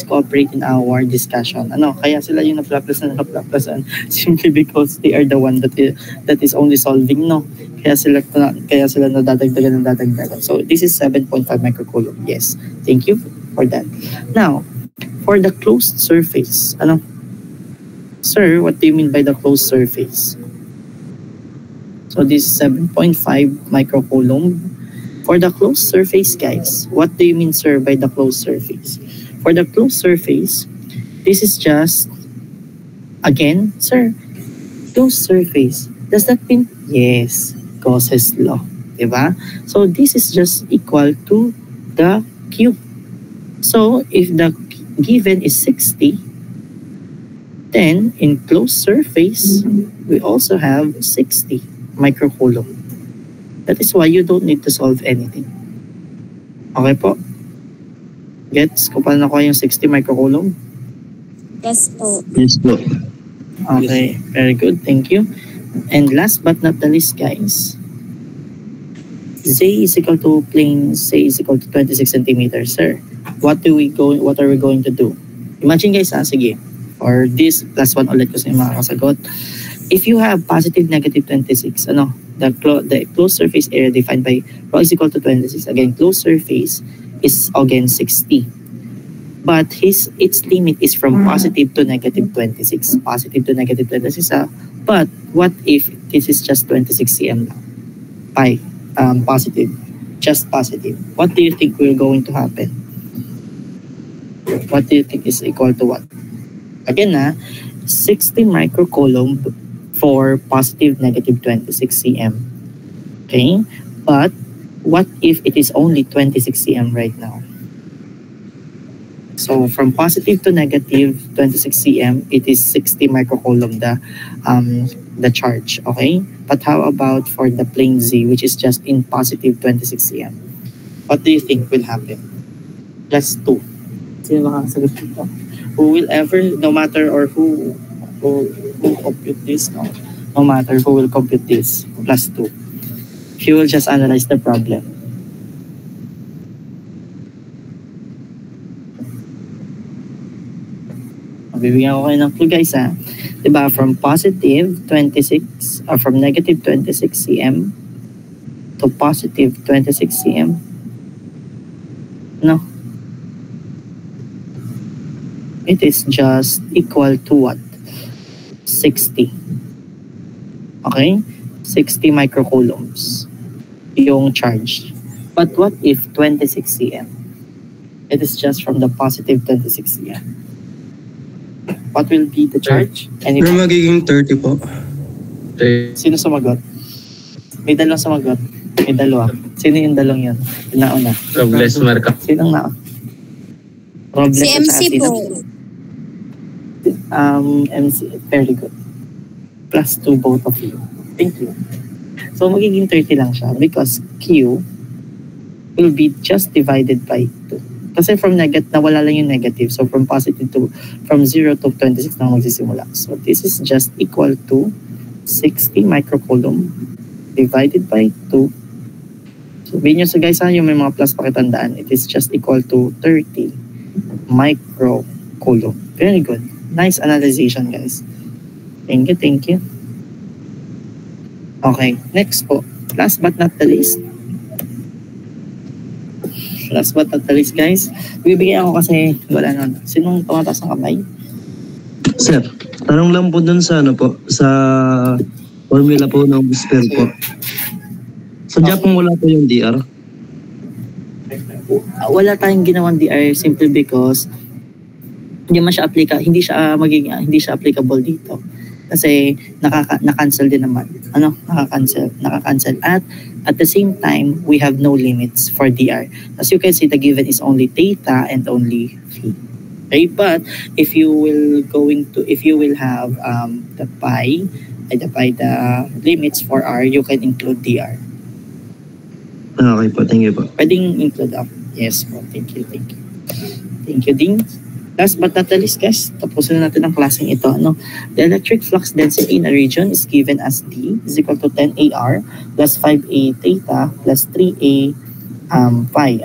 cooperate in our discussion. Kaya sila yung na-flaplasan simply because they are the one that is only solving, Kaya sila nadadagdagan. So this is 7.5 microcoulomb. Yes, thank you for that. Now, for the closed surface, sir, what do you mean by the closed surface? So this is 7.5 microcoulomb. For the closed surface, guys, what do you mean, sir, by the closed surface? For the closed surface, this is just, again, sir, closed surface. Does that mean? Yes, Gauss's law. Diba? So this is just equal to the Q. So if the given is 60, then in closed surface, we also have 60 microcoulomb. That is why you don't need to solve anything. Okay po? Gets? Kung paano nakuha yung 60 microcoulomb? Yes po. Yes po. Okay, very good. Thank you. And last but not the least, guys, Z is equal to plane Z is equal to 26 centimeters. Sir, what are we going to do? Imagine, guys, sige, or this plus 1 ulit ko sa mga kasagot. If you have positive negative 26, the closed surface area defined by rho is equal to 26. Again, closed surface is again 60. But its limit is from positive to negative 26. Positive to negative 26. But what if this is just 26 cm lang? Pi, positive. Just positive. What do you think will going to happen? What do you think is equal to what? Again, 60 microcoulomb for positive negative 26 cm. Okay? But what if it is only 26 cm right now? So from positive to negative 26 cm, it is 60 microcoulomb the charge. Okay? But how about for the plane Z, which is just in positive 26 cm? What do you think will happen? Plus 2. Sino makakasagot dito? Who will ever, no matter or who compute this, no matter who will compute this, plus 2. If you will just analyze the problem. Bibigyan ko kayo ng clue, guys, Diba, from positive 26, or from negative 26 cm to positive 26 cm. No. It is just equal to what? 60. Okay? 60 microcoulombs yung charge. But what if 26 cm? It is just from the positive 26 cm. What will be the charge? Pero magiging 30 po. Sino sumagot? May dalawang sumagot. May dalawa. Sino yung dalawang yun? Yung nauna. Robles Marca. Sinong nauna? Robles Si at MC saka sino? po. MC. Very good. Plus 2 both of you. Thank you. So magiging 30 lang siya because Q will be just divided by 2. Kasi from negative, nawala lang yung negative. So from positive to, from 0 to 26 na magsisimula. So this is just equal to 60 microcoulomb divided by 2. So sabihin nyo sa guys, yung may mga plus pakitandaan, it is just equal to 30 microcoulomb. Very good. Nice analyzation, guys. Thank you, thank you. Okay, next po. Last but not the least. Last but not the least, guys. Bibigyan ako kasi wala na. Sinong tumataas ng kamay? Sir, tanong lang po dun sa ano po, sa formula po ng sphere po. Sadya pong wala po yung DR. Wala tayong ginawang DR simply because hindi siya applicable dito. Kasi na-cancel din naman. Naka-cancel. At the same time, we have no limits for DR. As you can see, the given is only theta and only phi. Okay, but if you will have the limits for R, you can include DR. Okay po, thank you po. Pwedeng include up. Yes po, thank you. Thank you, Ding. Last but not the least, guys, tapusin na natin ang klaseng ito. The electric flux density in a region is given as D is equal to 10 AR plus 5A theta plus 3A phi.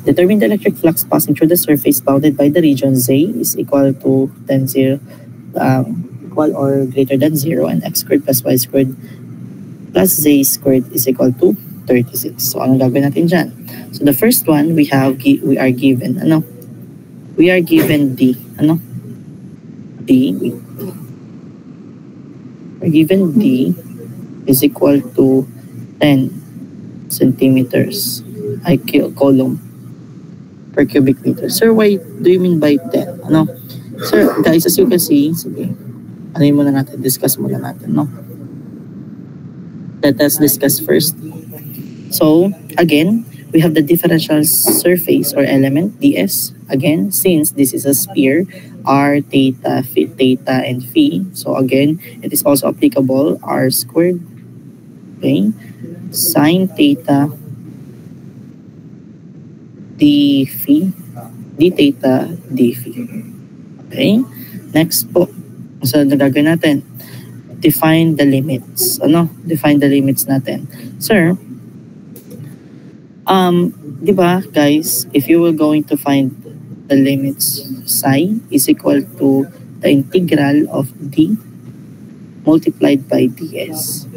Determine the electric flux passing through the surface bounded by the region Z is equal to 10 equal or greater than 0, and x squared plus y squared plus z squared is equal to 36. So anong gagawin natin dyan? So the first one we are given D. We're given D is equal to 10 centimeters coulomb per cubic meter. Sir, why do you mean by 10? Sir, guys, as you can see, sige, discuss muna natin, Let us discuss first. So, again, we have the differential surface or element, ds. Again, since this is a sphere, r, theta, and phi. So, again, it is also applicable, r squared, okay, sine theta, d phi, d theta, d phi. Okay? Next po. So, nagagawin natin. Define the limits. Define the limits natin. Sir, di ba, guys, if you were going to find the limits, psi is equal to the integral of d multiplied by ds.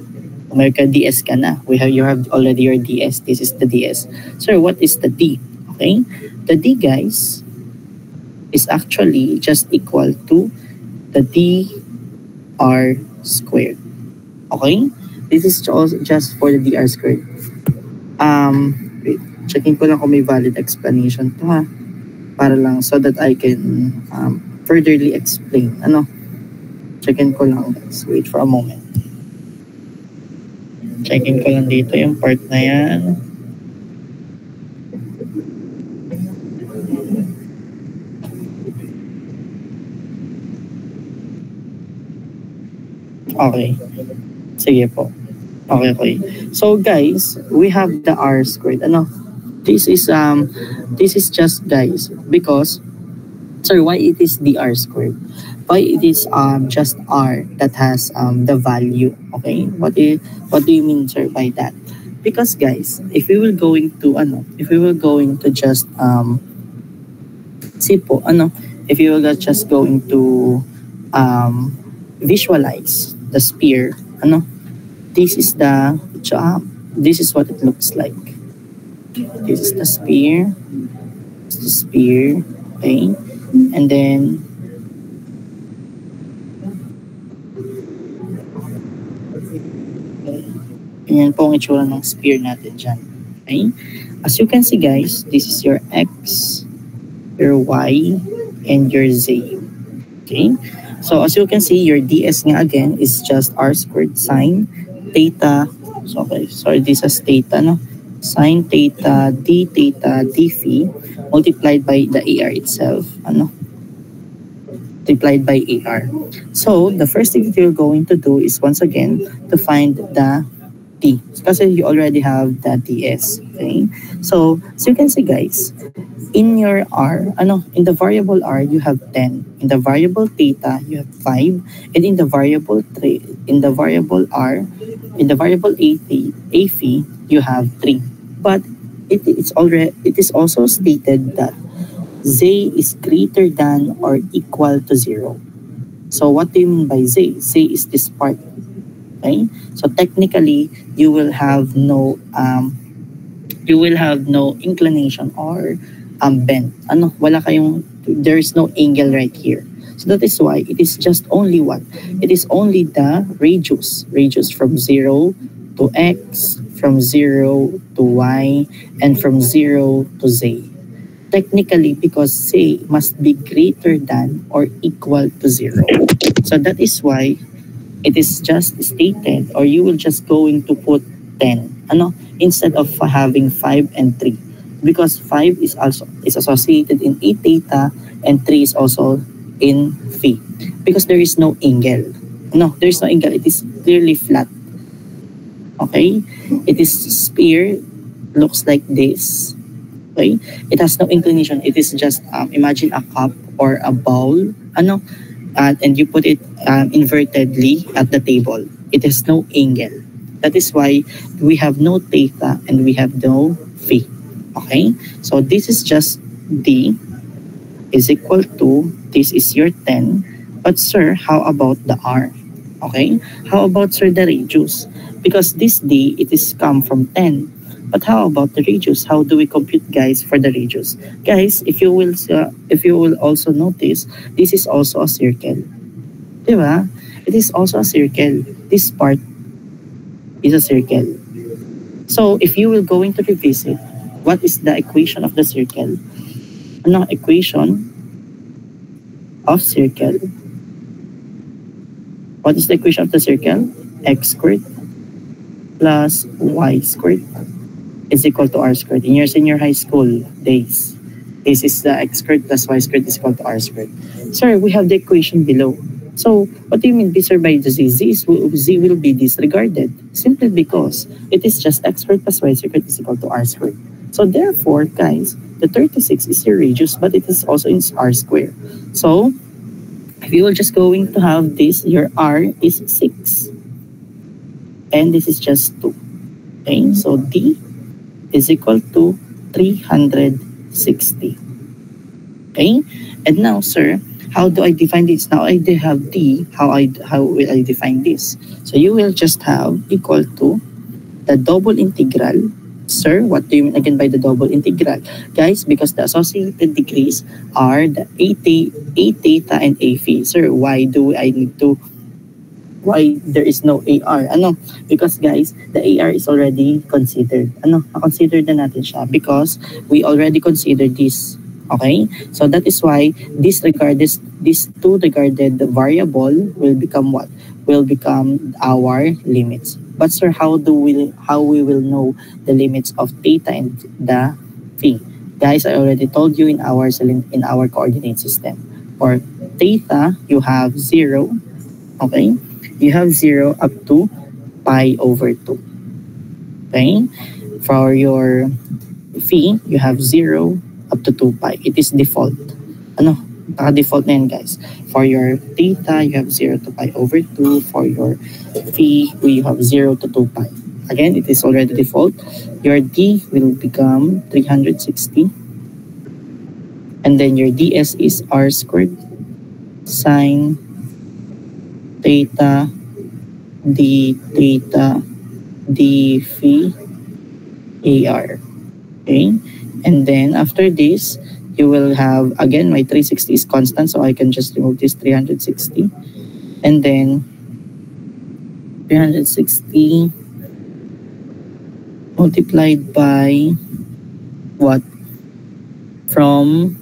America ds ka na. You have already your ds. This is the ds. Sir, what is the d? Okay? The d, guys, is actually just equal to the dr squared. Okay? This is just for the dr squared. Wait, checking ko lang kung may valid explanation to, ha? Para lang so that I can furtherly explain. Checking ko lang, guys. Wait for a moment. Checking ko lang dito yung part na yan. Okay. Sige po. Okay. So guys, we have the r squared. This is just, guys, because sir, why it is the r squared? Why it is just r that has the value? Okay? What do you mean, sir, by that? Because guys, if we were going to just see po, if you were just going to visualize the sphere, this is what it looks like. This is the sphere. Okay, and then yan po ang itsura ng sphere natin dyan. Okay, as you can see, guys, this is your x, your y, and your z. Okay, so as you can see, your ds nga again is just r squared sine theta, so okay, sorry, this is theta, no? Sine theta d phi multiplied by the AR itself, ano? Multiplied by AR. So, the first thing that you're going to do is once again to find the T. Kasi you already have the TS. Okay? So you can see guys, in your R, in the variable R, you have 10. In the variable theta, you have 5. And in the variable in the variable R, in the variable A phi, you have 3. But it is also stated that Z is greater than or equal to 0. So what do you mean by Z? Z is this part. Okay? So technically, you will have no inclination or bend. There is no angle right here. So that is why it is just only what? It is only the radius from 0 to x, from 0 to y, and from 0 to z. Technically, because z must be greater than or equal to 0. So that is why it is just stated, or you will just going to put 10, instead of having 5 and 3. Because 5 is associated in A theta and 3 is also in phi. Because there is no angle. No, there is no angle. It is clearly flat. Okay? It is sphere, looks like this. Okay? It has no inclination. It is just, imagine a cup or a bowl, and you put it invertedly at the table. It has no angle. That is why we have no theta and we have no phi. Okay? So this is just D is equal to, this is your 10. But sir, how about the R? Okay? How about sir the radius? Because this D, it is come from 10. But how about the radius? How do we compute, guys, for the radius? Guys, if you will also notice, this is also a circle. Diba? It is also a circle. This part is a circle. So if you will going to revisit, what is the equation of the circle? Equation of circle. What is the equation of the circle? X squared plus y squared is equal to r squared. In your senior high school days, this is the x squared plus y squared is equal to r squared. Sir, we have the equation below. So, what do you mean, sir, by the z? Z will be disregarded simply because it is just x squared plus y squared is equal to r squared. So, therefore, guys, the 36 is your radius, but it is also in r squared. So, if you are just going to have this, your r is 6. And this is just 2. Okay, so D is equal to 360. Okay, and now, sir, how do I define this? Now I have D. How will I define this? So you will just have equal to the double integral. Sir, what do you mean again by the double integral? Guys, because the associated degrees are the A theta and A phi. Sir, why there is no AR? Because guys, the AR is already considered. Consider na natin siya because we already considered this. Okay? So that is why this two regarded variable will become what? Will become our limits. But sir, how we will know the limits of theta and the phi? Guys, I already told you in our coordinate system. For theta, you have 0. Okay? You have 0 up to pi over 2. Okay? For your phi, you have 0 up to 2 pi. It is default. Naka-default na yan, guys. For your theta, you have 0 to pi over 2. For your phi, you have 0 to 2 pi. Again, it is already default. Your D will become 360. And then your ds is r squared sine theta d phi AR. Okay? And then after this, you will have, again, my 360 is constant, so I can just remove this 360. And then 360 multiplied by what? From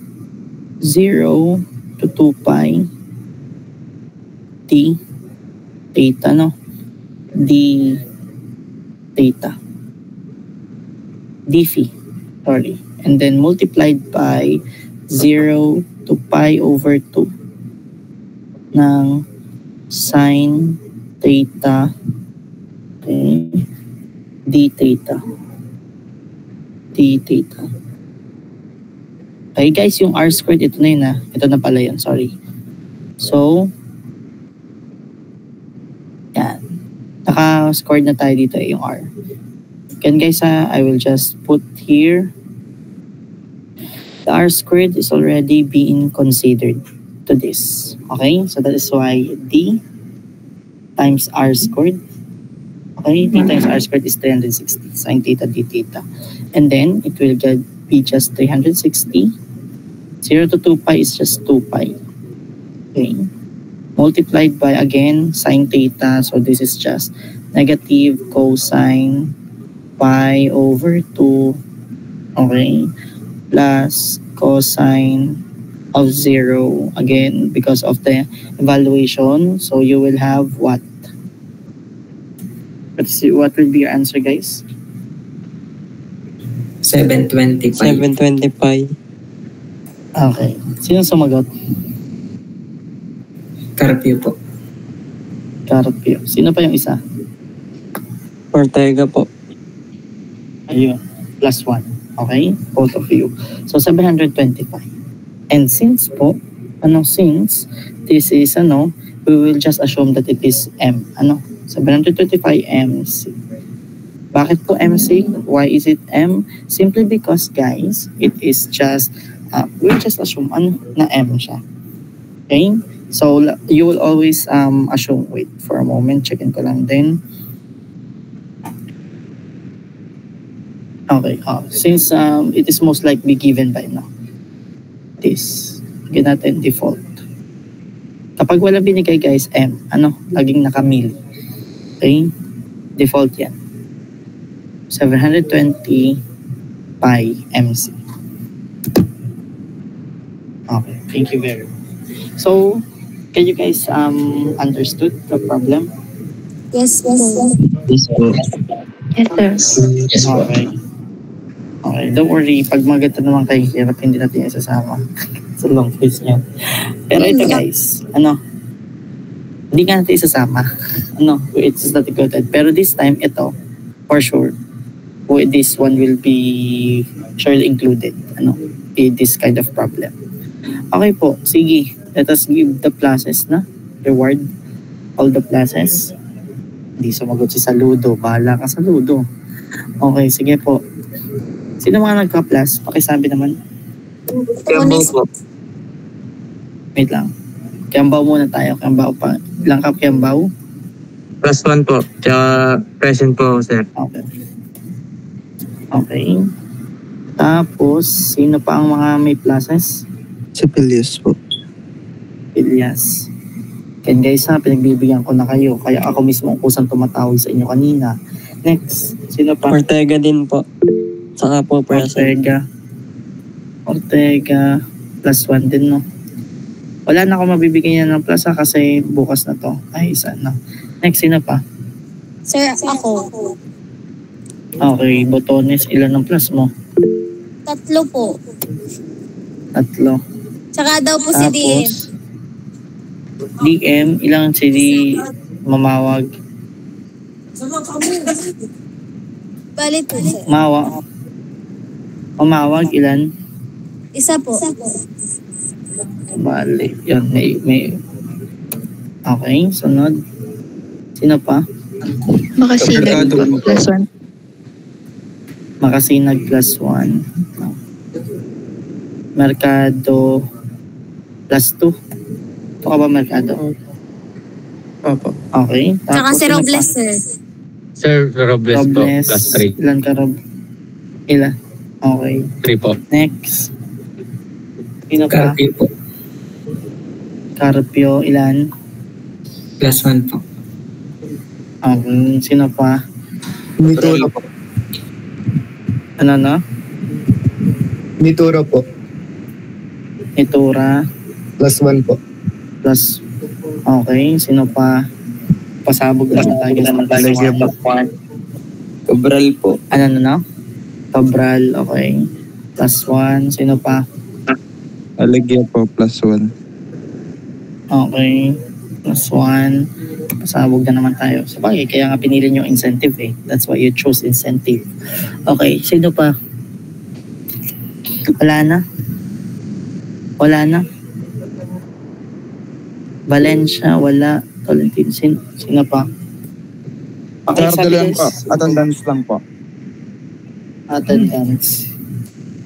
0 to 2 pi d theta, d theta. d phi, sorry. And then multiplied by 0 to pi over 2 ng sine theta, okay, d theta. Okay guys, yung r squared, ito na yun ha. Ito na pala yun, sorry. So, yan. Naka-scored na tayo dito yung r. Again guys I will just put here the r squared is already being considered to this. Okay, so that is why d times r squared. Okay, d times r squared is 360 sine theta d theta. And then it will be just 360. 0 to 2 pi is just 2 pi. Okay, multiplied by again sine theta. So this is just negative cosine pi over 2. Okay, plus cosine of 0 again because of the evaluation. So you will have what? Let's see, what will be your answer, guys? 720 pi. 720 pi. Okay. Sino sumagot? Carpio po. Carpio. Sino pa yung isa? Ortega po. Ayun. Plus 1. Okay? Both of you. So 725. And since po, since this is, we will just assume that it is M. 725 MC. Bakit po MC? Why is it M? Simply because, guys, it is just, we'll just assume na M siya. Okay? So, you will always assume, wait for a moment, checkin ko lang din. Okay, since it is most likely given by this, give natin default. Kapag wala binigay guys, M, laging nakamili. Okay, default yan. 720 pi MC. Okay, thank you very much. So, can you guys understood the problem? Yes, po. Yes po. Yes, sir. Okay. Okay, don't worry. Pag maganda naman kayo, hirap hindi natin isasama. So long face niya. Pero ito guys, hindi ka natin isasama. It's not good. Pero this time, ito, for sure, this one will be surely included. This kind of problem. Okay po, sige. Let us give the pluses na. Reward all the pluses. Hindi sumagot si Saludo. Bahala ka Saludo. Okay, sige po. Sino mga nagka-plus? Pakisabi naman. Kiambaw po. Wait lang. Kiambaw muna tayo. Kiambaw pa. Ilang ka Kiambaw? Plus 1 po. Tsaka present po, sir. Okay. Okay. Tapos, sino pa ang mga may pluses? Si Pilius po. Elias. Yan guys pinagbibigyan ko na kayo. Kaya ako mismo ang kusang tumatawag sa inyo kanina. Next, sino pa? Ortega din po. Saka po present. Ortega. Plus 1 din, no? Wala na ako mabibigyan ng plus kasi bukas na to. Ay, isa na. Next, sino pa? Sir, ako. Okay, Botones. Ilan ang plus mo? 3 po. 3. Tsaka daw po si DM. DM, ilang si Mamawag? Balit po, sir. Mamawag, ilan? Isa po. Bali. Yan, may. Okay, sunod. Sino pa? Makasinag po. Plus 1. Makasinag plus 1. Mercado plus 2. Ito ka ba Mercado? Opo. Okay. Tsaka si sino Robles, pa? sir. Sir, Robles po. Robles. Plus 3. Ilan ka Ilan? Okay. 3 po. Next. Sino pa? Carpio po. Carpio, ilan? Plus 1 po. Okay. Sino pa? Mituro po. Ano? Mituro po. Itura. Plus 1 po. Plus. Okay. Sino pa? Pasabog na tayo sa plus 1. Cabral po. Ano? Cabral, okay. +1. Sino pa? Alegria po, +1. Okay. +1. Pasabog na naman tayo. Sabagay, kaya nga pinili nyo incentive eh. That's why you chose incentive. Okay, sino pa? Wala na? Valencia, wala. Tolentino, sino pa? Okay, Sir, sabi lang po. guys. Attendance lang po. Attendance.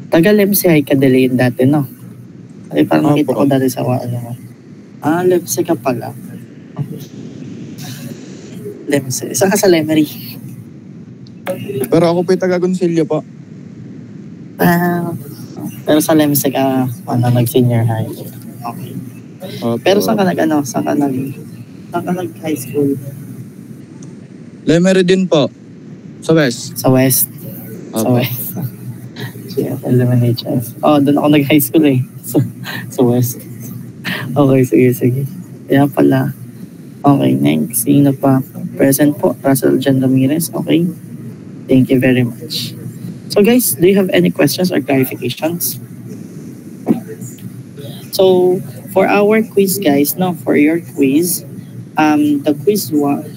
Taga-Lemse ay kadalayin dati, no? Ay, parang nakita ko dati sa ano. Lemse ka pala. Lemse. Saan ka sa Lemery? Pero ako po yung taga-Gonsilio po. Pero sa Lemse ka, nag-senior high. Okay. Pero saan ka nag-high school? Lemery din po. Sa West. Sa West. Sa West. LMNHS. Doon ako nag-high school eh. Sa West. Okay, sige. Kaya pala. Okay, next. Sino pa? Present po. Russell Jan Ramirez. Okay. Thank you very much. So guys, do you have any questions or clarifications? So, for our quiz guys, for your quiz, the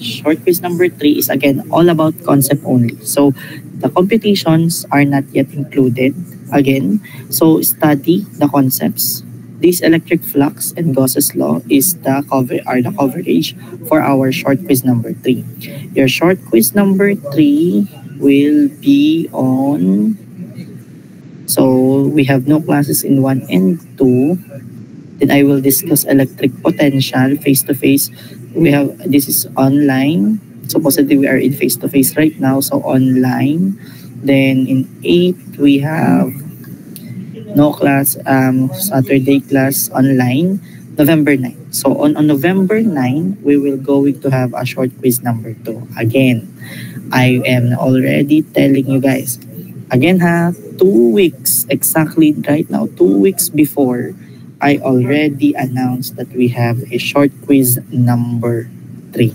short quiz number 3 is again all about concept only. So the computations are not yet included again. So study the concepts. This electric flux and Gauss's law is the coverage for our short quiz number 3. Your short quiz number 3 will be on. So we have no classes in 1 and 2. Then I will discuss electric potential face-to-face. This is online. Supposedly we are in face-to-face right now, so online. Then in 8 we have no class, Saturday class online, November 9. So on November 9, we will going to have a short quiz number 2. Again, I am already telling you guys. Again 2 weeks, exactly right now, 2 weeks before, I already announced that we have a short quiz number 3.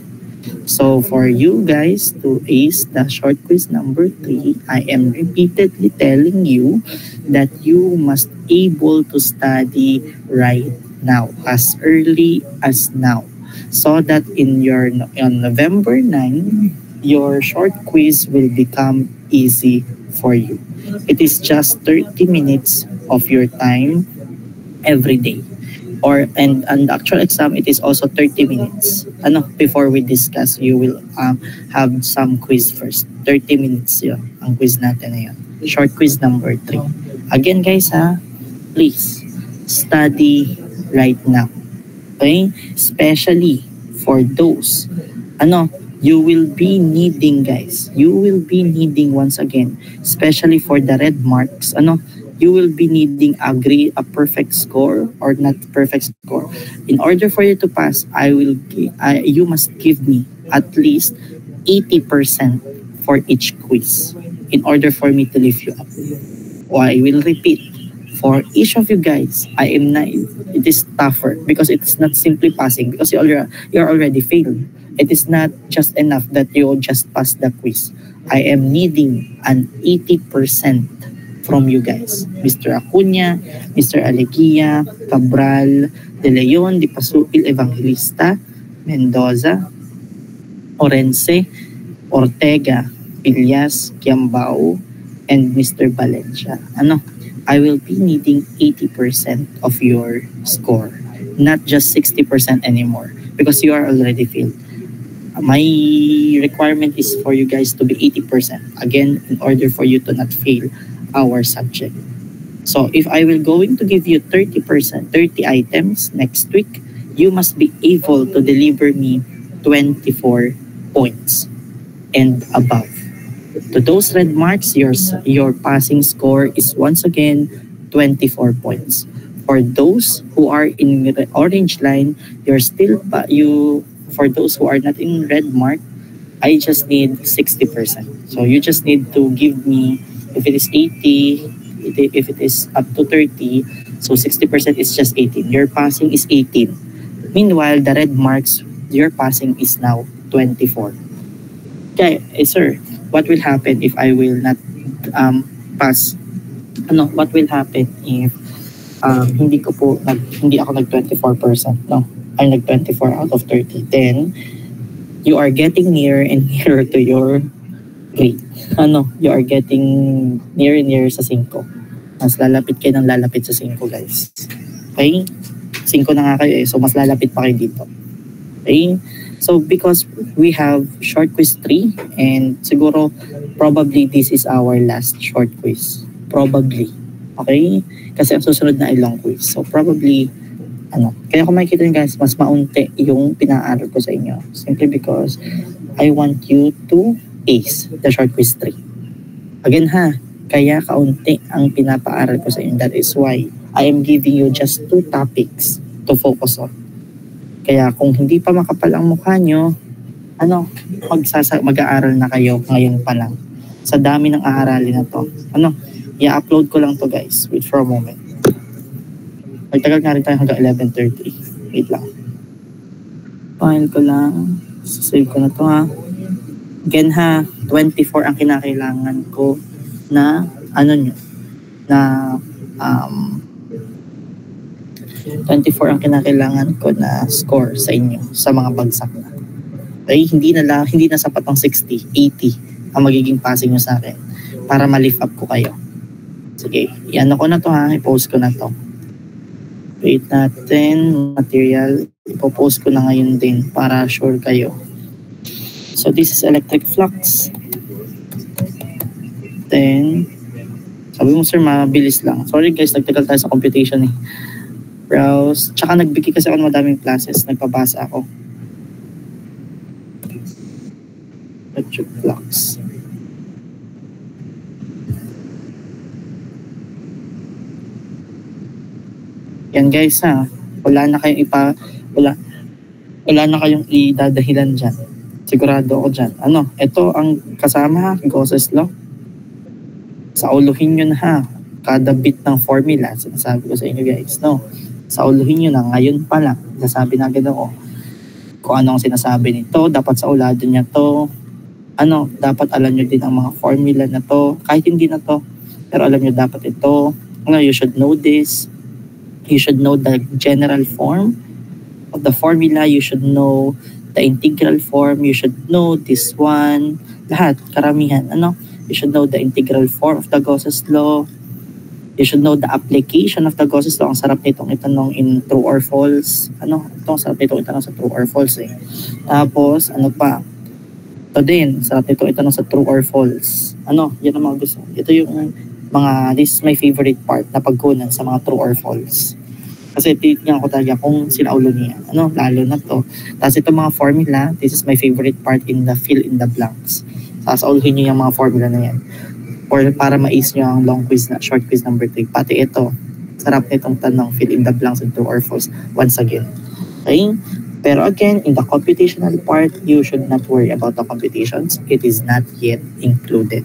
So for you guys to ace the short quiz number 3, I am repeatedly telling you that you must able to study right now, as early as now, so that on November 9, your short quiz will become easy for you. It is just 30 minutes of your time every day, and the actual exam, it is also 30 minutes. Before we discuss, you will have some quiz first. 30 minutes yun ang quiz natin na yun. Short quiz number 3. Again guys please study right now, okay? Especially for those you will be needing once again, especially for the red marks, you will be needing a perfect score or not perfect score. In order for you to pass, you must give me at least 80% for each quiz in order for me to lift you up. I will repeat, for each of you guys, it is tougher because it's not simply passing because you're already failed. It is not just enough that you just pass the quiz. I am needing an 80% from you guys. Mr. Acuña, Mr. Aleguia, Cabral, De Leon, Di Pasuil, Evangelista, Mendoza, Orense, Ortega, Villas, Kiambao, and Mr. Valencia. I will be needing 80% of your score, not just 60% anymore because you are already failed. My requirement is for you guys to be 80%. Again, in order for you to not fail our subject. So if I will going to give you 30 items next week, you must be able to deliver me 24 points and above. To those red marks, your passing score is once again 24 points. For those who are in the orange line, for those who are not in red mark, I just need 60%. So you just need to give me, if it is 80, if it is up to 30, so 60% is just 18. Your passing is 18. Meanwhile, the red marks, your passing is now 24. Okay, sir, what will happen if I will not pass? What will happen if hindi ako nag 24%, no? I'm nag 24 out of 30. Then you are getting nearer and nearer to your grade. You are getting nearer and nearer sa 5. Mas lalapit kayo ng lalapit sa 5, guys. Okay? 5 na nga kayo so mas lalapit pa kayo dito. Okay? So because we have short quiz 3 and siguro probably this is our last short quiz. Probably. Okay? Kasi ang susunod na ay long quiz. So probably kaya kung makikita nyo guys, mas maunti yung pinaaral ko sa inyo. Simply because I want you to ace the short quiz 3. Again kaya kaunti ang pinapaaral ko sa inyo. That is why I am giving you just 2 topics to focus on. Kaya kung hindi pa makapal ang mukha nyo, mag-aaral na kayo ngayon pa lang. Sa dami ng aaralin na to. I-upload ko lang to guys. Wait for a moment. Magtagal nga rin tayo hanggang 11:30. Wait lang. File ko lang. Save ko na to Again 24 ang kinakailangan ko na 24 ang kinakailangan ko na score sa inyo sa mga bagsak na. Okay, hindi na sapat ang 60, 80 ang magiging passing nyo sa akin para ma-lift up ko kayo. Sige, ko na to i-post ko na to. Wait natin, material, ipopost ko na ngayon din para sure kayo. So this is electric flux. Then, sabi mo sir, mabilis lang. Sorry guys, nagtagal tayo sa computation Browse. Tsaka nagbigay kasi ako ng madaming classes. Nagpabasa ako. Electric flux. Yan guys wala na kayong idadahilan dyan. Sigurado ako dyan. Ito ang kasama Gauss's law. Sauluhin nyo na kada bit ng formula. Sinasabi ko sa inyo guys, sauluhin nyo na ngayon pa lang. Nasabi na agad ako kung anong sinasabi nito. Dapat sa ulado niya to. Dapat alam nyo din ang mga formula na to. Kahit hindi na to. Pero alam nyo dapat ito. You should know this. You should know the general form of the formula. You should know the integral form. You should know this one. Lahat, karamihan. You should know the integral form of the Gauss's law. You should know the application of the Gauss's law. Ang sarap nitong itanong in true or false. Ang sarap nitong itanong sa true or false Tapos, pa? Ito din, sarap nitong itanong sa true or false. Yan ang mga gusto. Ito yung this is my favorite part na pagkunan sa mga true or false. Kasi titignan ko talaga kung sinaulo niya. Lalo na to. Tapos itong mga formula, this is my favorite part in the fill in the blanks. Sasauluhin niyo yung mga formula na yan. Or para ma-ace nyo ang long quiz na short quiz number 3. Pati ito, sarap nitong tanong, fill in the blanks and true or false once again. Okay? Pero again, in the computational part, you should not worry about the computations. It is not yet included.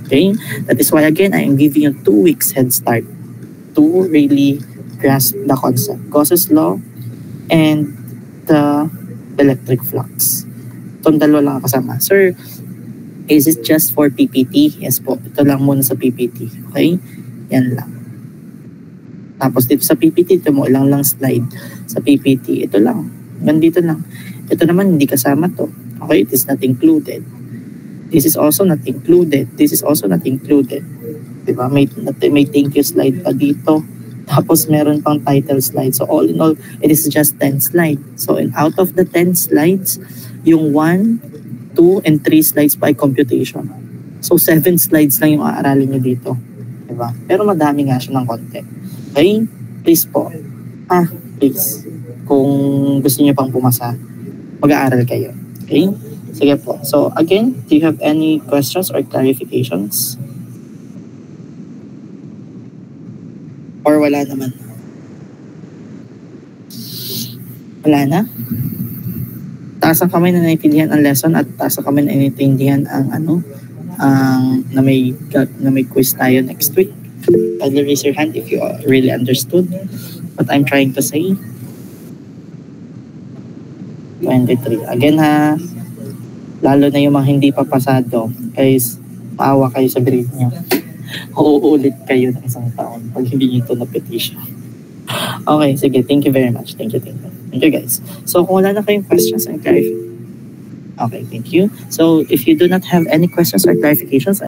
Okay? That is why again, I am giving you 2 weeks head start to really grasp the concept. Gauss's law and the electric flux. Itong dalawa lang kasama. Sir, is it just for PPT? Yes po. Ito lang muna sa PPT. Okay? Yan lang. Tapos dito sa PPT, ito mo ilang lang slide. Sa PPT, ito lang. Nandito lang. Ito naman, hindi kasama to. Okay? It is not included. This is also not included. This is also not included. Diba? May thank you slide pa dito. Tapos meron pang title slide. So all in all, it is just 10 slides. So out of the 10 slides, yung 1, 2, and 3 slides by computation. So 7 slides lang yung aaralin nyo dito. Diba? Pero madami nga siya ng content. Okay? Please po. Please. Kung gusto niyo pang pumasa, mag-aaral kayo. Okay? Sige po. So again, do you have any questions or clarifications? Or wala naman? Wala na? Taas ang kamay na naiintindihan ang lesson at taas ang kamay na naiintindihan ang na may quiz tayo next week. Kindly raise your hand if you really understood what I'm trying to say. 23. Again lalo na yung mga hindi pa pasado, guys, maawa kayo sa grade niyo. Uulit kayo ng isang taon pag hindi nyo ito na-petition. Okay, sige. Thank you very much. Thank you. Thank you, guys. So, kung wala na kayong questions and clarifications, okay, thank you. So, if you do not have any questions or clarifications,